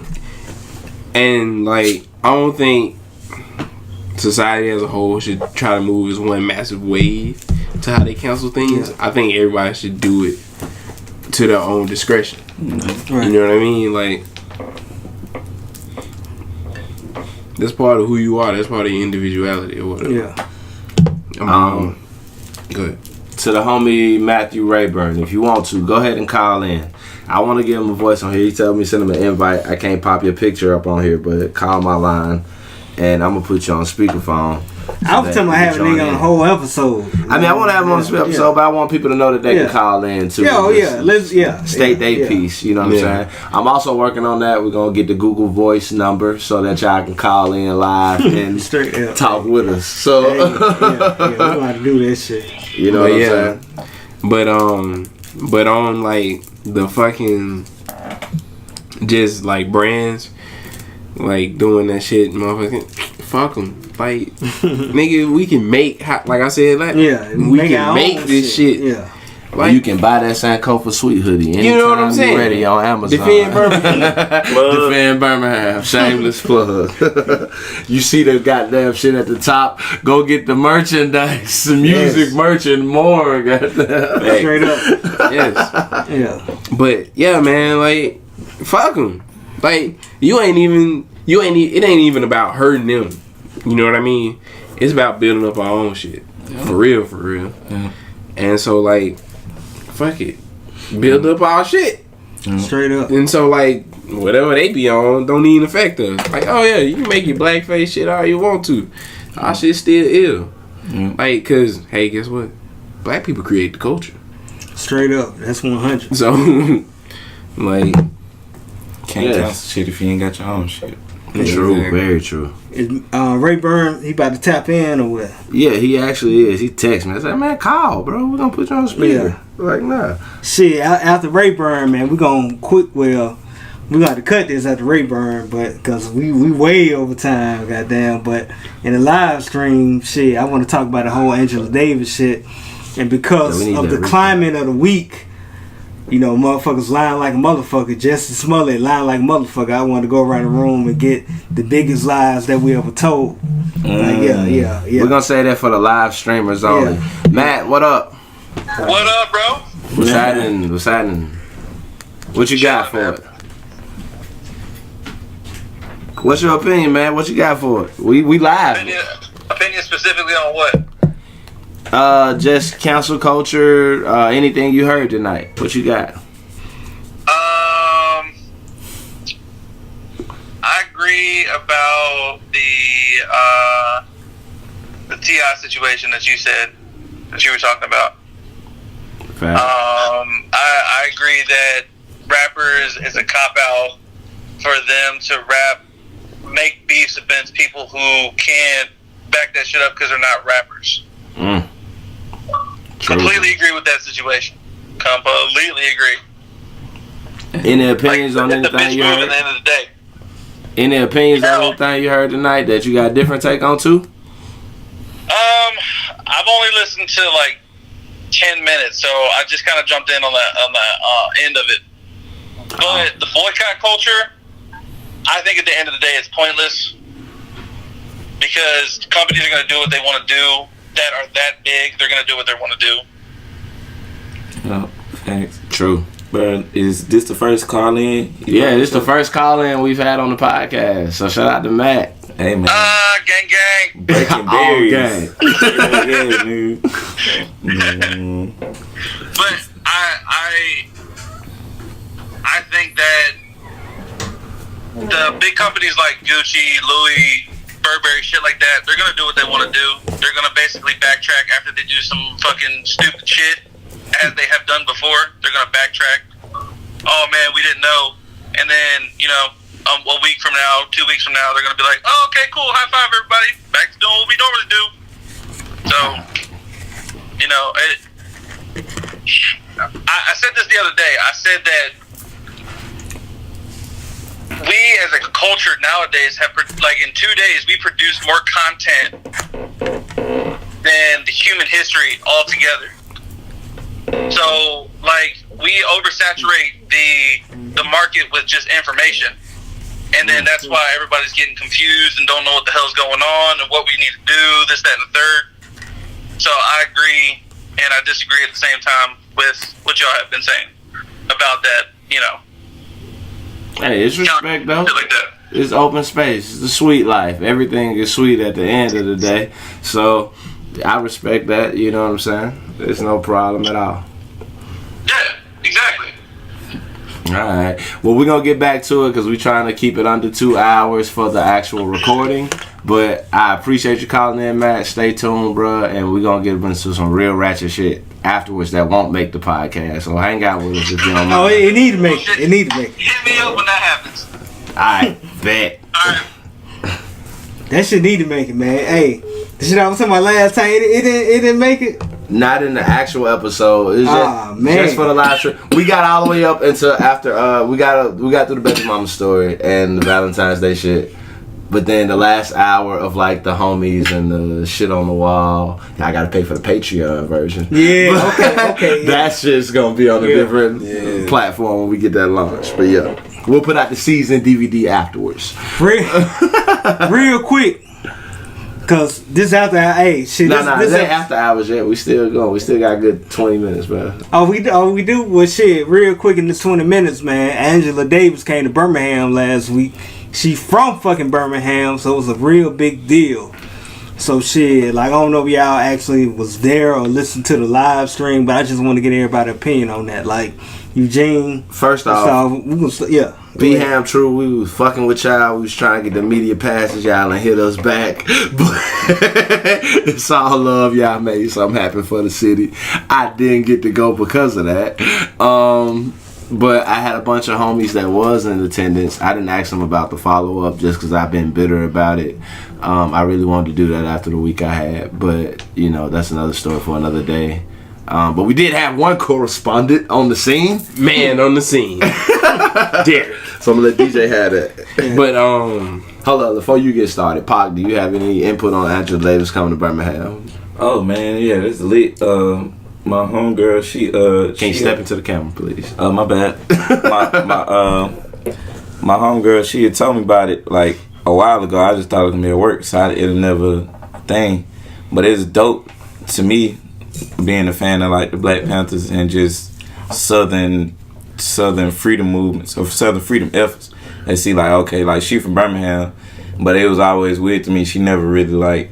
And like, I don't think society as a whole should try to move as one massive wave to how they cancel things. I think everybody should do it to their own discretion. Right. You know what I mean? Like, that's part of who you are. That's part of your individuality or whatever. Yeah. Good. To the homie Matthew Rayburn, if you want to, go ahead and call in. I want to give him a voice on here. He told me send him an invite. I can't pop your picture up on here, but call my line, and I'm gonna put you on speakerphone. I was telling I have a nigga on the whole episode. I mean, I want to have him on the episode, but I want people to know that they can call in too. State their piece. You know what I'm saying? I'm also working on that. We're gonna get the Google Voice number so that y'all can call in live and talk with us. So we want to do that shit. You know what I'm saying? But on like the fucking just like brands like doing that shit, motherfucking fuck them. Like, nigga, we can make, like I said, like, we can make this shit. Yeah. Like, you can buy that Sankofa sweet hoodie anytime you know what I'm saying? Ready on Amazon. Defend Birmingham. Defend Birmingham. Shameless plug. You see the goddamn shit at the top. Go get the merchandise, some music merch and more. Goddamn. Straight up. Yes. Yeah. But yeah, man, like, fuck them. Like, it ain't even about hurting them. You know what I mean? It's about building up our own shit. Yeah. For real. Yeah. And so, like, fuck it. Build up our shit. Straight up. And so, like, whatever they be on don't even affect us. Like, oh yeah, you can make your blackface shit all you want to. Our shit still ill. Like, cause, hey, guess what? Black people create the culture. Straight up. That's 100. So, like, can't cancel shit if you ain't got your own shit. True, very true. Is Rayburn, he about to tap in or what? Yeah, he actually is. He texted me. I said, man, call, bro. We're going to put you on speaker. Yeah. Like, nah. Shit, after Rayburn, man, we're going to quit. Well, we got to cut this after Rayburn, but because we way over time, goddamn. But in the live stream, shit, I want to talk about the whole Angela Davis shit. And because of the climate of the week, you know, motherfuckers lying like a motherfucker. Jussie Smollet lying like a motherfucker. I want to go around the room and get the biggest lies that we ever told. Like, yeah. We're going to say that for the live streamers only. Yeah. Matt, what up? What up, bro? What's happening? What you got for it? What's your opinion, man? What you got for it? We live. Opinion specifically on what? Just cancel culture. Anything you heard tonight? What you got? I agree about the T.I. situation that you said that you were talking about. Fact. I agree that rappers is a cop out for them to make beefs against people who can't back that shit up because they're not rappers. Completely agree with that situation. Completely agree. Any opinions on anything you heard? At the end of the day. Any opinions on anything you heard tonight that you got a different take on too? I've only listened to like 10 minutes, so I just kind of jumped in on the end of it. But the boycott culture, I think at the end of the day, it's pointless because companies are going to do what they want to do. That are that big, they're going to do what they want to do. No, thanks. True. But is this the first call in? Yeah, this is the first call in we've had on the podcast. So shout out to Matt. Hey man. Gang gang. Breaking barriers. Yeah, dude. But I think that the big companies like Gucci, Louis, Burberry, shit like that, they're gonna do what they want to do. They're gonna basically backtrack after they do some fucking stupid shit, as they have done before. They're gonna backtrack. Oh man, we didn't know. And then, a week from now, 2 weeks from now, they're gonna be like, oh, okay, cool, high five everybody, back to doing what we normally do. So, I said this the other day. I said that we as a culture nowadays have, like, in 2 days, we produce more content than the human history altogether. So, like, we oversaturate the market with just information. And then that's why everybody's getting confused and don't know what the hell's going on and what we need to do, this, that, and the third. So I agree and I disagree at the same time with what y'all have been saying about that, Hey, it's respect though. Like that. It's open space. It's a sweet life. Everything is sweet at the end of the day. So I respect that. You know what I'm saying? It's no problem at all. Yeah, exactly. All right. Well, we're going to get back to it because we're trying to keep it under 2 hours for the actual recording. But I appreciate you calling in, Matt. Stay tuned, bro. And we're going to get into some real ratchet shit afterwards that won't make the podcast. So hang out with us if you don't mind. Oh, it need to make it. It need to make it. Hit me up when that happens. All right. Bet. All right. That shit need to make it, man. Hey, the shit I was talking about last time, it didn't make it. Not in the actual episode. It's man. just for the live stream. We got all the way up until after we got through the baby mama story and the Valentine's Day shit. But then the last hour of like the homies and the shit on the wall, I gotta pay for the Patreon version. Yeah, okay. That shit's gonna be on a different platform when we get that launched. But yeah, we'll put out the season DVD afterwards. Real quick. Cause this after this ain't after hours yet. We still going. We still got a good 20 minutes, bro. We do. Well, shit. Real quick in this 20 minutes, man. Angela Davis came to Birmingham last week. She from fucking Birmingham, so it was a real big deal. So shit, like I don't know if y'all actually was there or listened to the live stream, but I just want to get everybody's opinion on that. Like Eugene. First off, B-Ham True, we was fucking with y'all. We was trying to get the media passes, y'all, and hit us back. But it's all love, y'all made something happen for the city. I didn't get to go because of that. But I had a bunch of homies that was in attendance. I didn't ask them about the follow-up just because I've been bitter about it. I really wanted to do that after the week I had. But, that's another story for another day. But we did have one correspondent on the scene. Man on the scene. Derek. So I'm going to let DJ have that. But, hold on, before you get started, Pac, do you have any input on Angela Davis coming to Birmingham? Oh, man, yeah, this is lit. My homegirl, she Can you step into the camera, please? My bad. my homegirl, she had told me about it like a while ago. I just thought it was gonna be at work, so it'll never thing. But it's dope to me being a fan of like the Black Panthers and just Southern freedom movements or Southern freedom efforts. and see like, okay, like she from Birmingham, but it was always weird to me. She never really like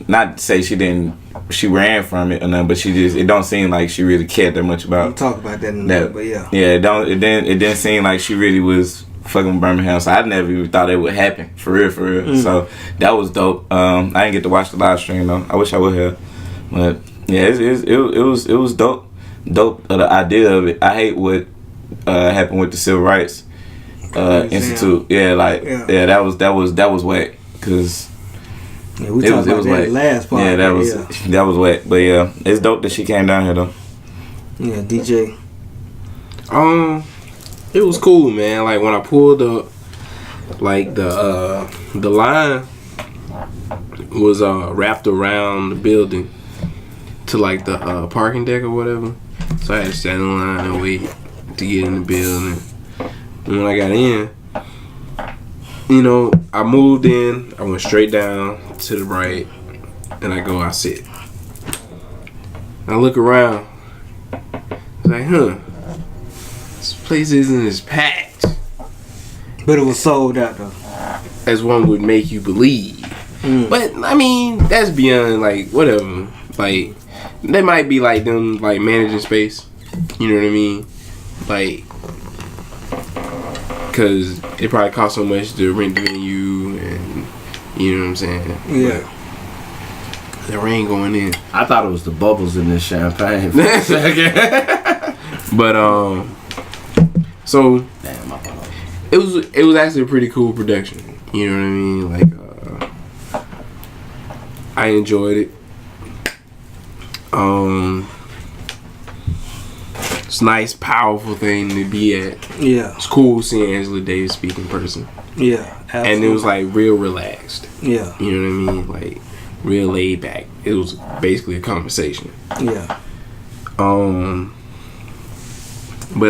not to say she ran from it or nothing, but it don't seem like she really cared that much about. We'll talk about that in a minute, but yeah. Yeah, it didn't seem like she really was fucking with Birmingham, so I never even thought it would happen for real. So that was dope. I didn't get to watch the live stream though. I wish I would have, but yeah, it was dope. The idea of it. I hate what happened with the Civil Rights Institute. Yeah, that was whack. Cause we talked about that last part. Yeah, that was whack. But yeah, it's dope that she came down here though. Yeah, DJ. It was cool, man. Like when I pulled up, like the line was wrapped around the building to like the parking deck or whatever. So I had to stand in line and wait to get in the building. And when I got in, you know, I moved in. I went straight down to the right, and I sit. I look around. I was like, this place isn't as packed. But it was sold out though. As one would make you believe. But I mean, that's beyond like whatever. Like they might be like them like managing space. You know what I mean? Like, cause it probably costs so much to rent the venue, and you know what I'm saying? Yeah. The rain going in. I thought it was the bubbles in this champagne. But so damn, my fault. it was actually a pretty cool production. You know what I mean? Like I enjoyed it. It's a nice, powerful thing to be at. Yeah. It's cool seeing Angela Davis speak in person. Yeah, absolutely. And it was like real relaxed. Yeah. You know what I mean? Like real laid back. It was basically a conversation. Yeah. But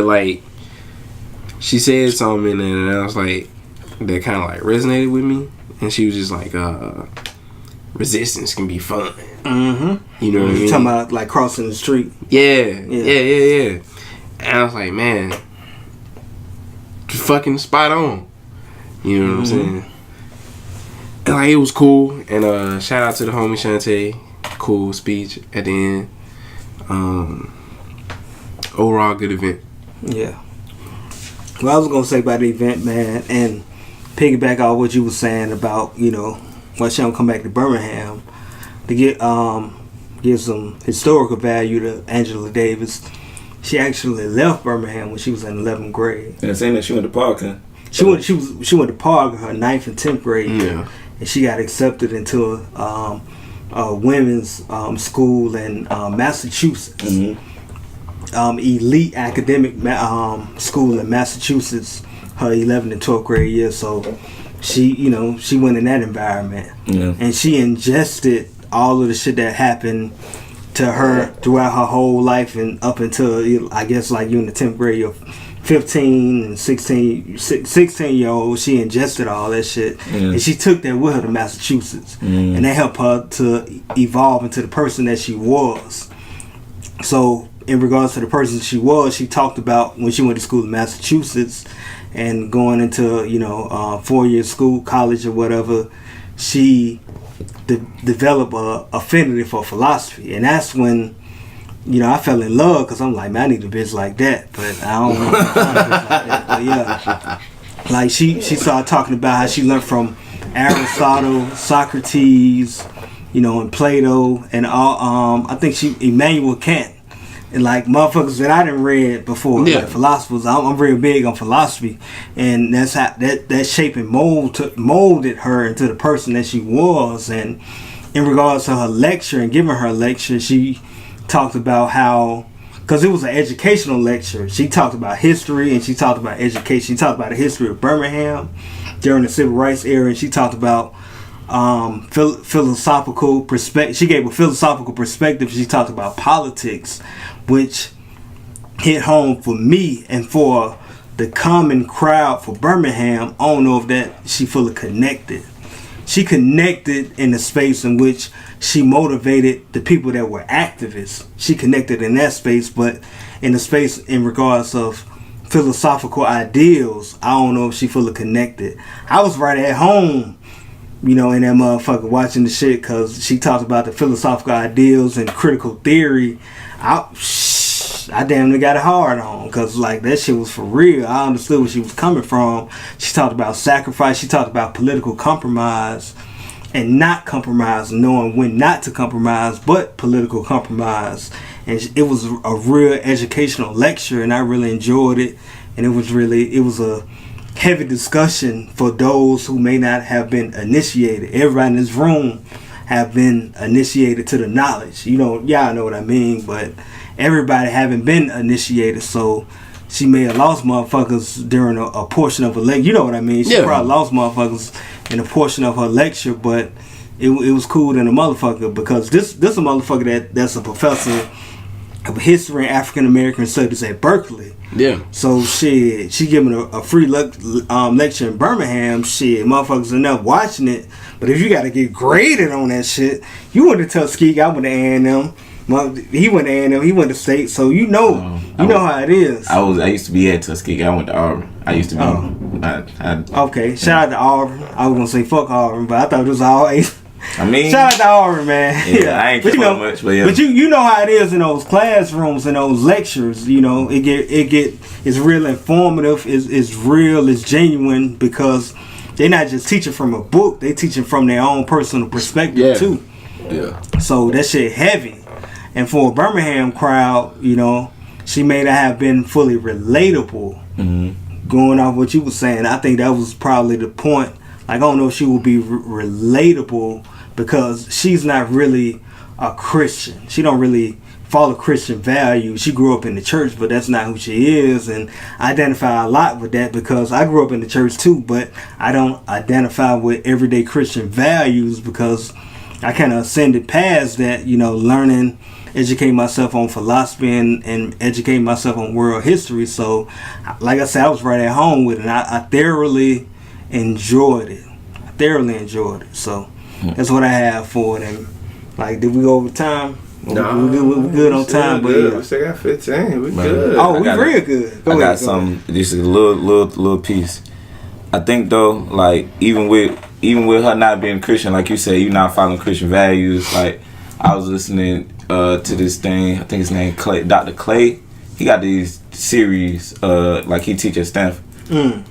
like she said something in it, and I was like, that kind of like resonated with me. And she was just like, resistance can be fun. Mm-hmm. You know what I mean? Talking about like crossing the street. Yeah. And I was like, man, fucking spot on. You know what I'm saying? And like it was cool. And shout out to the homie Shantae. Cool speech at the end. Overall good event. Yeah. Well, I was gonna say about the event, man, and piggyback off what you were saying about, you know, why she don't come back to Birmingham to get give some historical value to Angela Davis. She actually left Birmingham when she was in 11th grade. And saying that she went to Parker. She went to Parker her 9th and 10th grade year, Yeah. and she got accepted into a women's school in Massachusetts. Mm-hmm. Elite academic school in Massachusetts her 11th and 12th grade year. So she went in that environment, and she ingested all of the shit that happened to her throughout her whole life, and up until I guess like you in the 10th grade, you're 15 and 16-year-old, she ingested all that shit, and she took that with her to Massachusetts, and that helped her to evolve into the person that she was. So in regards to the person she was, she talked about when she went to school in Massachusetts and going into 4-year school, college or whatever, she developed a affinity for philosophy, and that's when I fell in love, because I'm like, man, I need a bitch like that, but I don't want a bitch like that. But yeah, like she started talking about how she learned from Aristotle, Socrates, and Plato, and all. I think Immanuel Kant, and like motherfuckers that I didn't read before, like philosophers. I'm real big on philosophy, and that's how that shape and molded her into the person that she was. And in regards to her lecture and giving her lecture, she talked about how, because it was an educational lecture, she talked about history and she talked about education. She talked about the history of Birmingham during the Civil Rights era, and she talked about philosophical perspective. She gave a philosophical perspective. She talked about politics, which hit home for me and for the common crowd for Birmingham. I don't know if that she fully connected. She connected in the space in which she motivated the people that were activists. She connected in that space, but in the space in regards of philosophical ideals, I don't know if she fully connected. I was right at home, you know, in that motherfucker watching the shit, because she talked about the philosophical ideals and critical theory. I damn near got it hard on, because like that shit was for real. I understood where she was coming from. She talked about sacrifice. She talked about political compromise and not compromise, knowing when not to compromise, but political compromise. And it was a real educational lecture, and I really enjoyed it. And it was a heavy discussion for those who may not have been initiated. Everybody in this room have been initiated to the knowledge. You know, y'all know what I mean, but everybody haven't been initiated. So she may have lost motherfuckers during a portion of a lecture. You know what I mean? She probably lost motherfuckers in a portion of her lecture, but it was cool than a motherfucker, because this a motherfucker that's a professor of history and African American studies at Berkeley. Yeah. So she giving a free lecture in Birmingham. Shit, motherfuckers enough watching it. But if you got to get graded on that shit, you went to Tuskegee. I went to A&M. He went to A&M. He went to State. So you know how it is. I used to be at Tuskegee. I went to Auburn. I used to be. Okay. Shout out to Auburn. I was gonna say fuck Auburn, but I thought it was all eight. I mean, shout out to Auburn, man. Yeah, I ain't care much, but yeah. But you know how it is in those classrooms and those lectures. You know, it's real informative. It's real. It's genuine, because they're not just teaching from a book. They teaching from their own personal perspective too. Yeah. So that shit heavy. And for a Birmingham crowd, you know, she may not have been fully relatable. Mm-hmm. Going off what you were saying, I think that was probably the point. Like, I don't know if she will be relatable, because she's not really a Christian. She don't really follow Christian values. She grew up in the church, but that's not who she is. And I identify a lot with that, because I grew up in the church too, but I don't identify with everyday Christian values, because I kind of ascended past that, you know, learning, educating myself on philosophy and educating myself on world history. So, like I said, I was right at home with it, and I thoroughly enjoyed it. So that's what I have for it. And like, did we go over time? No, we good on time, good. but We still got 15. We good. Oh, we real good. I got some. Just a little piece. I think though, like even with her not being Christian, like you said, you not following Christian values. Like, I was listening to this thing. I think his name Dr. Clay. He got these series. Like, he teaches at Stanford.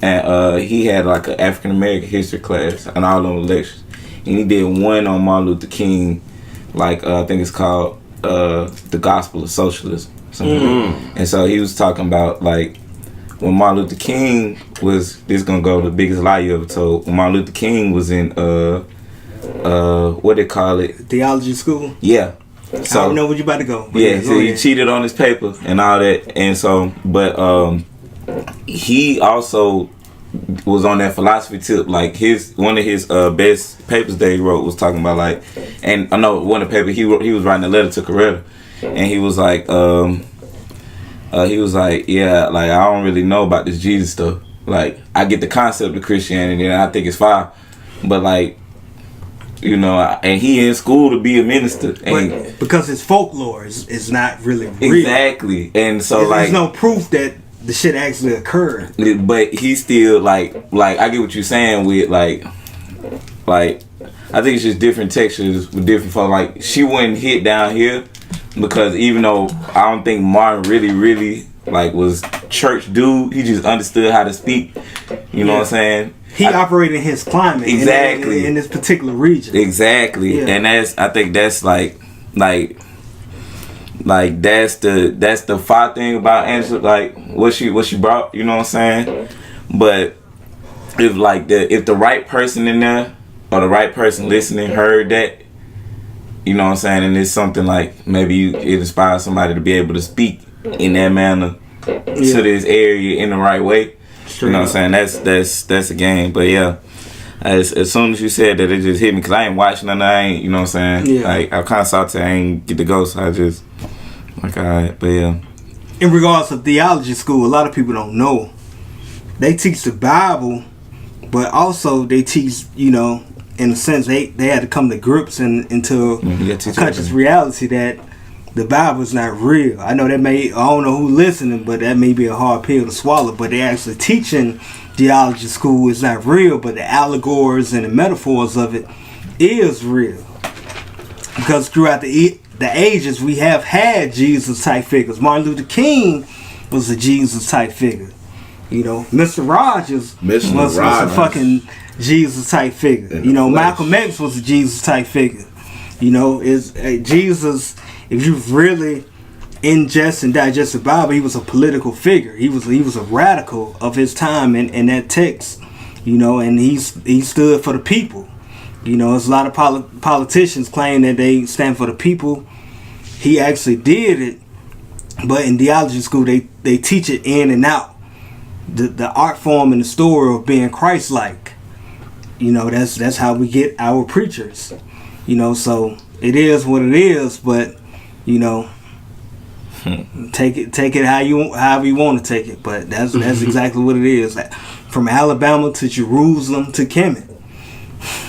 And he had like an African American history class and all them lectures, and he did one on Martin Luther King, like I think it's called The Gospel of Socialism. And so he was talking about, like, when Martin Luther King was, this is gonna go the biggest lie you ever told, when Martin Luther King was in what they call it, theology school. Yeah. So I don't know where you about to go. Yeah, so he cheated on his paper and all that, and so but he also was on that philosophy tip. Like, one of his best papers that he wrote was talking about, like, and I know one of the papers he was writing a letter to Coretta, and he was like, yeah, like, I don't really know about this Jesus stuff. Like, I get the concept of Christianity and I think it's fine, but like, you know, and he in school to be a minister, and because his folklore is not really real. Exactly, and so there's no proof that the shit actually occurred. But he still like I get what you're saying with like I think it's just different textures with different folks. Like, she wouldn't hit down here because even though I don't think Martin really like was church dude, he just understood how to speak. You know what I'm saying? He operated in his climate, exactly, in this particular region. Exactly, and I think that's like that's the far thing about Angela, like what she brought. You know what I'm saying? But if the right person in there or the right person listening heard that, you know what I'm saying, and it's something like maybe it inspires somebody to be able to speak in that manner to this area in the right way. You know what I'm saying? That's a game. But yeah, as soon as you said that, it just hit me because I ain't watching nothing. I ain't, you know what I'm saying? Yeah. Like, I kind of saw it, I ain't get to go, so I just like, alright. But yeah. In regards to theology school, a lot of people don't know. They teach the Bible, but also they teach, you know, in a sense, they had to come to grips into a conscious reality that the Bible's not real. I know I don't know who listening, but that may be a hard pill to swallow. But they actually teaching theology school is not real, but the allegories and the metaphors of it is real. Because throughout the ages, we have had Jesus type figures. Martin Luther King was a Jesus type figure. You know, Mr. Rogers was a fucking Jesus type figure. You know, Malcolm X was a Jesus type figure. You know, Jesus, if you really ingest and digest the Bible, he was a political figure. He was a radical of his time in that text. You know, and he stood for the people. You know, there's a lot of politicians claim that they stand for the people. He actually did it, but in theology school they teach it in and out. The art form and the story of being Christ-like. You know, that's how we get our preachers. You know, so it is what it is, but you know, take it however you want to take it. But that's exactly what it is. From Alabama to Jerusalem to Kemet.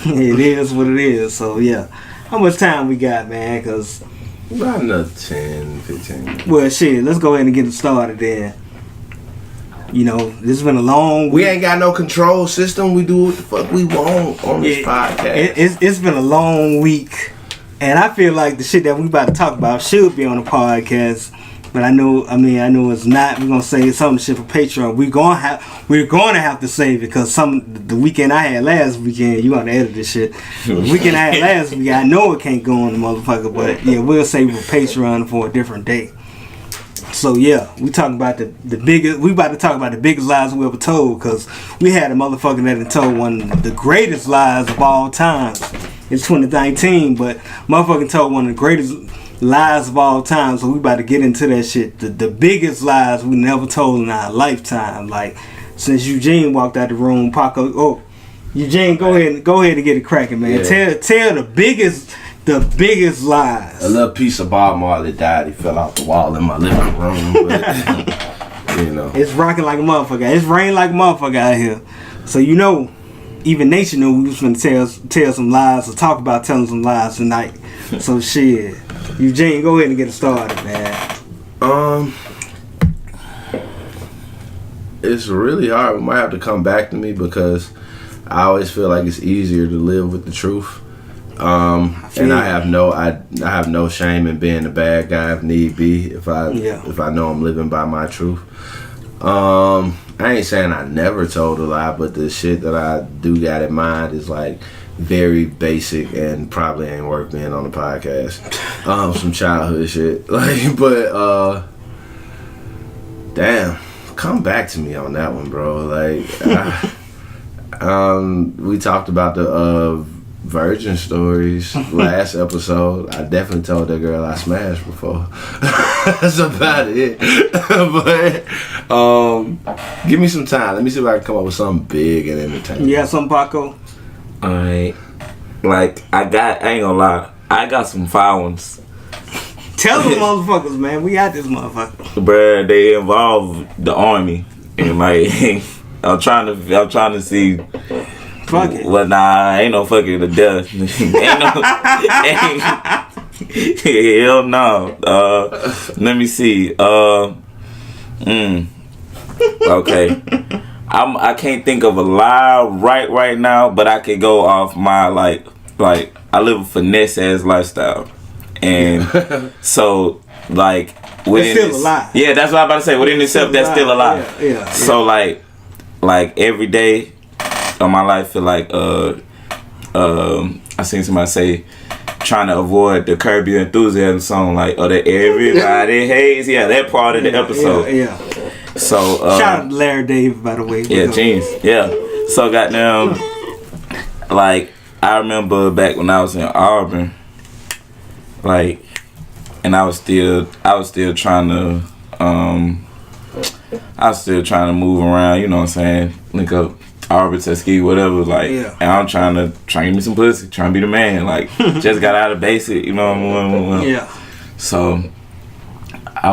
It is what it is. So yeah, how much time we got, man? Cause about another 10, 15. Well, shit, let's go ahead and get it started then. You know, this has been a long week. We ain't got no control system. We do what the fuck we want on this podcast. It's been a long week, and I feel like the shit that we about to talk about should be on the podcast. But I know it's not. We're gonna save some shit for Patreon. We're gonna have to save it because the weekend I had last weekend, you gonna edit this shit. The weekend I had last week, I know it can't go on the motherfucker, but yeah, we'll save it for Patreon for a different day. So yeah, we talking about the biggest. We about to talk about the biggest lies we ever told because we had a motherfucker that had told one of the greatest lies of all time. It's 2019, but motherfucking told one of the greatest lies of all time. So we about to get into that shit. The biggest lies we never told in our lifetime. Like since Eugene walked out the room, Paco. Oh, Eugene, go ahead and get it cracking, man. Yeah. Tell the biggest lies. A little piece of Bob Marley died. He fell off the wall in my living room. But, you know, it's rocking like a motherfucker. It's raining like a motherfucker out here. So you know, even nature knew we was gonna tell some lies or talk about telling some lies tonight. So shit, Eugene, go ahead and get it started, man. It's really hard. It might have to come back to me because I always feel like it's easier to live with the truth. And I have no shame in being a bad guy if need be. If I know I'm living by my truth. I ain't saying I never told a lie, but the shit that I do got in mind is like very basic and probably ain't worth being on the podcast. Some childhood shit. Like, but damn, come back to me on that one, bro. Like, we talked about the virgin stories last episode. I definitely told that girl I smashed before. That's about it. But give me some time. Let me see if I can come up with something big and entertaining. You got something, Paco? Alright. Like I ain't gonna lie, I got some fire ones. Tell them motherfuckers, man. We got this motherfucker. Bruh, they involve the army. And like I'm trying to see. Fuck it. Well, nah, ain't no fucking to death. Hell no. Let me see. Okay. I can't think of a lie right now, but I could go off my like I live a finesse ass lifestyle, and so like within it's still a lie. Yeah, that's what I'm about to say. Within itself, that's still a lie. Yeah. So like every day of my life, feel like I seen somebody say trying to avoid the Curb Your Enthusiasm song, like that everybody hates. Yeah, that part of the episode. Yeah. So shout out to Larry Dave, by the way. Yeah, jeans. Yeah. So goddamn, like I remember back when I was in Auburn, like, and I was still trying to move around. You know what I'm saying? Link up. Auburn, Tuskegee, whatever, like, and I'm trying to give me some pussy, trying to be the man, like, just got out of basic, you know. Yeah. So, I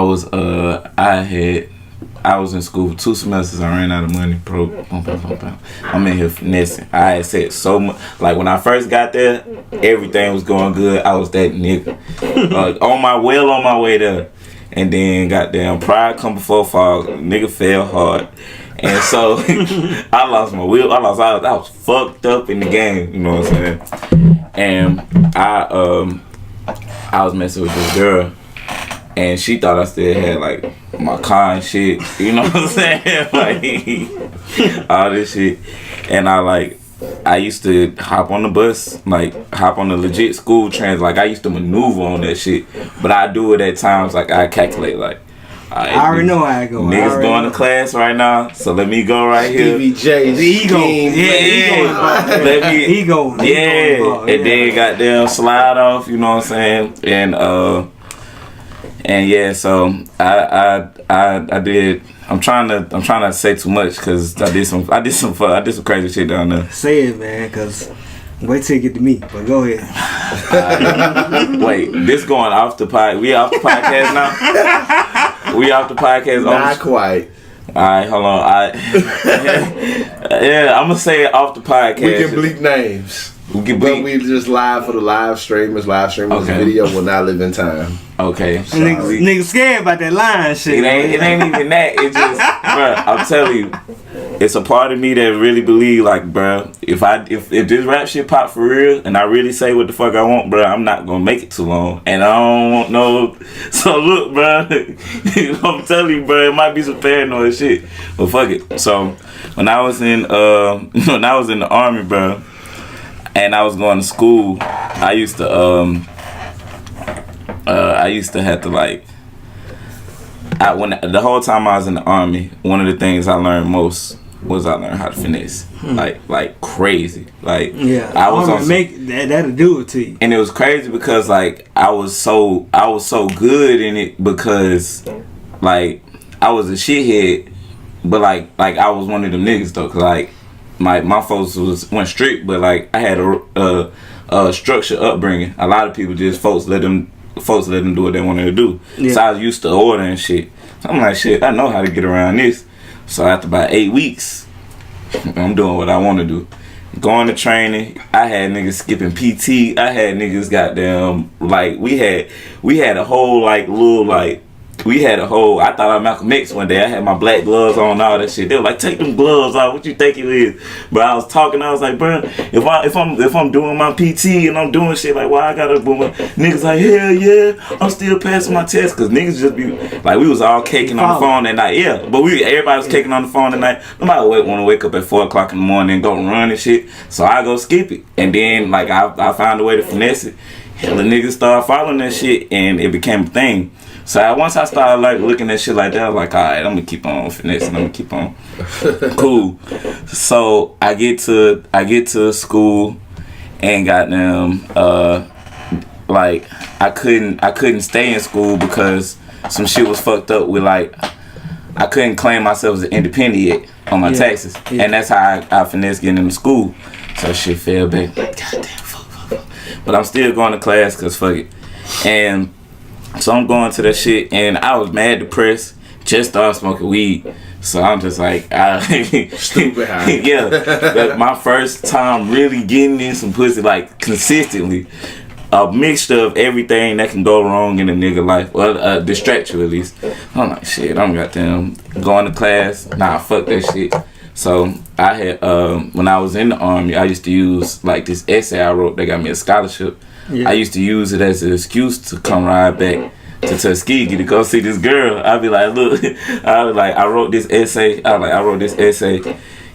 I was in school for 2 semesters. I ran out of money, broke. I'm in here finessing. I had said so much. Like when I first got there, everything was going good. I was that nigga. On my way there. And then goddamn pride come before fall. Nigga fell hard. And so I lost my will. I was fucked up in the game. You know what I'm saying? And I was messing with this girl. And she thought I still had like my car and shit, you know what I'm saying? Like all this shit. And I used to hop on the bus, like hop on the legit school trains. Like I used to maneuver on that shit, but I do it at times. Like I calculate, like I already know how it go. Niggas going to class right now, so let me go right here. J, the ego, ego, and then goddamn slide off. You know what I'm saying? And yeah, so I did. I'm trying to say too much because I did some crazy shit down there. Say it, man, because wait till you get to me. But go ahead. Wait, this going off the pod. We off the podcast now. We off the podcast. Not quite. All right, hold on. Yeah, I'm gonna say it off the podcast. We can bleep names. But we just live for the live streamers. The video will not live in time. Okay. Niggas scared about that line shit. It ain't even that. It just, bruh, I'm telling you, it's a part of me that really believe, like, bruh, if this rap shit pop for real and I really say what the fuck I want, bruh, I'm not gonna make it too long. And I don't want no. So look, bruh, I'm telling you, bruh, it might be some paranoid shit, but fuck it. So when I was in the army, bruh, and I was going to school, I used to have to like, the whole time I was in the army, one of the things I learned most was I learned how to finesse, like crazy. Like yeah, I was on that'll do it to you. And it was crazy because like I was so good in it because like I was a shithead, but like I was one of them niggas though, cause like my folks went strict, but like I had a structured upbringing. A lot of people just folks let them do what they wanted to do. Yeah. So I was used to ordering shit. So I'm like, shit, I know how to get around this. So after about 8 weeks, I'm doing what I want to do. Going to training, I had niggas skipping PT. I had niggas goddamn, like we had a whole like little like. I thought I was Malcolm X one day. I had my black gloves on, all that shit. They were like, take them gloves off. What you think it is? But I was talking. I was like, bro, if I'm doing my PT and I'm doing shit, like, why I gotta boom? Niggas like, hell yeah, I'm still passing my test. Cause niggas just be like, we was all caking on the phone that night. Yeah, but everybody was caking on the phone that night. Nobody want to wake up at 4 o'clock in the morning and go run and shit. So I go skip it, and then like I found a way to finesse it. Hella niggas started following that shit, and it became a thing. So once I started like looking at shit like that, I was like, all right, I'm gonna keep on finessing. I'm gonna keep on. Cool. So I get to school and goddamn like I couldn't stay in school because some shit was fucked up with like I couldn't claim myself as an independent yet on my taxes, and that's how I finessed getting into school. So shit fell back. Like, goddamn, fuck. But I'm still going to class cause fuck it, and. So I'm going to that shit, and I was mad depressed. Just started smoking weed, so I'm just like, stupid high. Yeah, but my first time really getting in some pussy, like consistently, a mixture of everything that can go wrong in a nigga life, well, distract you at least. I'm like, shit, I'm goddamn going to class. Nah, fuck that shit. So I had when I was in the army, I used to use like this essay I wrote that got me a scholarship. Yeah. I used to use it as an excuse to come ride back to Tuskegee to go see this girl. I'd be like, look, I wrote this essay.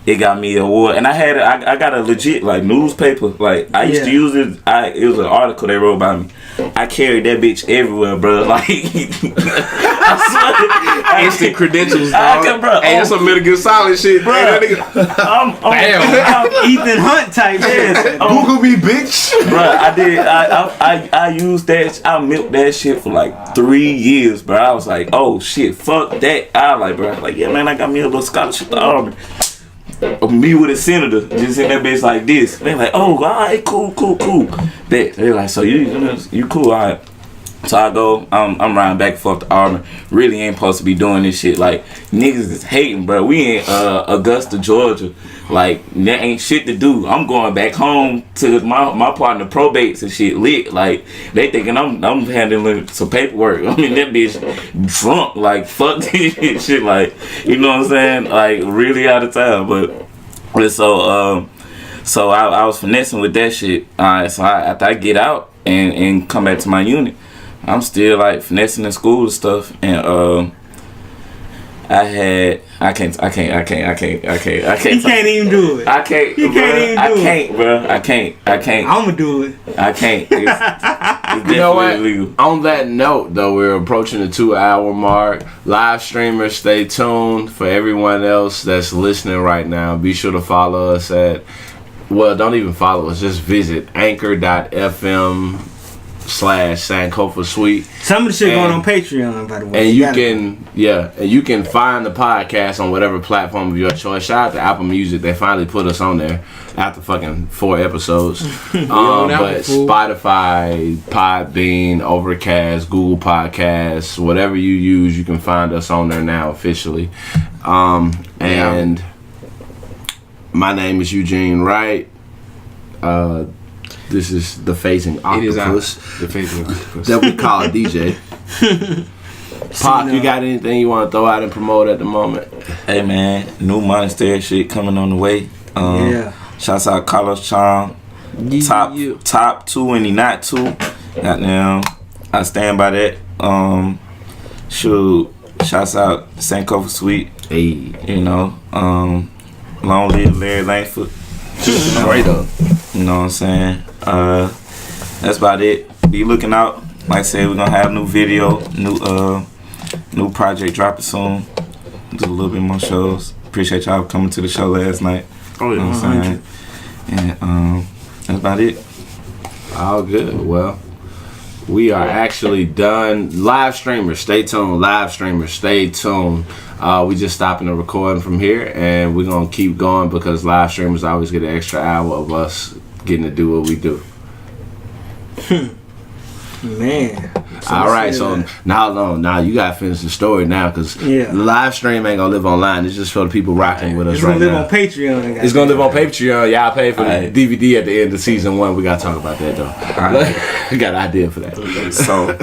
It got me an award, and I got a legit like newspaper. Like I used to use it. It was an article they wrote about me. I carried that bitch everywhere, bro. Like I swear, instant credentials, dog. Bro, hey, that's some Metal Gear Solid shit, bro. I'm Ethan Hunt type shit. Google me, bitch. Bro, I used that. I milked that shit for like 3 years, bro. I was like, oh shit, fuck that. I like, bro. Like, yeah, man, I got me a little scholarship to Auburn. Me with a senator, just in that bitch like this. They like, oh, all right, cool. They like, so you cool, all right. So I go, I'm riding back and forth to Auburn. Really ain't supposed to be doing this shit. Like, niggas is hating, bro. We in Augusta, Georgia. Like, there ain't shit to do. I'm going back home to my partner probates and shit lit. Like, they thinking I'm handling some paperwork. I mean, that bitch drunk. Like, fuck this shit. Like, you know what I'm saying? Like, really out of town. But so I was finessing with that shit. Alright, so after I get out and come back to my unit, I'm still like finessing in school and stuff, and I can't. You can't even do it. I can't. You can't even do it. I can't, bro. I can't. I'ma do it. I can't. It's You know what? illegal. On that note, though, we're approaching the 2-hour mark. Live streamers, stay tuned. For everyone else that's listening right now, be sure to follow us at. Well, don't even follow us. Just visit anchor.fm/Sankofa Suite. Some of the shit going on Patreon, by the way. And you can find the podcast on whatever platform of your choice. Shout out to Apple Music. They finally put us on there after fucking 4 episodes. But Spotify, Podbean, Overcast, Google Podcasts, whatever you use, you can find us on there now officially. And my name is Eugene Wright. This is the Phasing Octopus. The Phasing Octopus. That we call DJ. Pop, you got anything you want to throw out and promote at the moment? Hey man, new Monastery shit coming on the way. Shouts out Carlos Chong. Top 2 and he not 2. Goddamn, I stand by that. Shouts out Sankofa Suite. Hey, you know, long live Larry Langford. Straight up. You know what I'm saying? That's about it. Be looking out. Like I said, we're gonna have new video, new project dropping soon. Do a little bit more shows. Appreciate y'all coming to the show last night. Oh yeah, you know what I'm saying? And that's about it. All good. Well, we are actually done. Live streamers, stay tuned. Live streamers, stay tuned. We just stopping the recording from here, and we're gonna keep going because live streamers always get an extra hour of us getting to do what we do. Man. All right, so now you gotta finish the story now, because the live stream ain't gonna live online. It's just for the people rocking with us right now. It's gonna live on Patreon. It's gonna live on Patreon. Y'all pay for the DVD at the end of season 1. We gotta talk about that though. I got an idea for that. So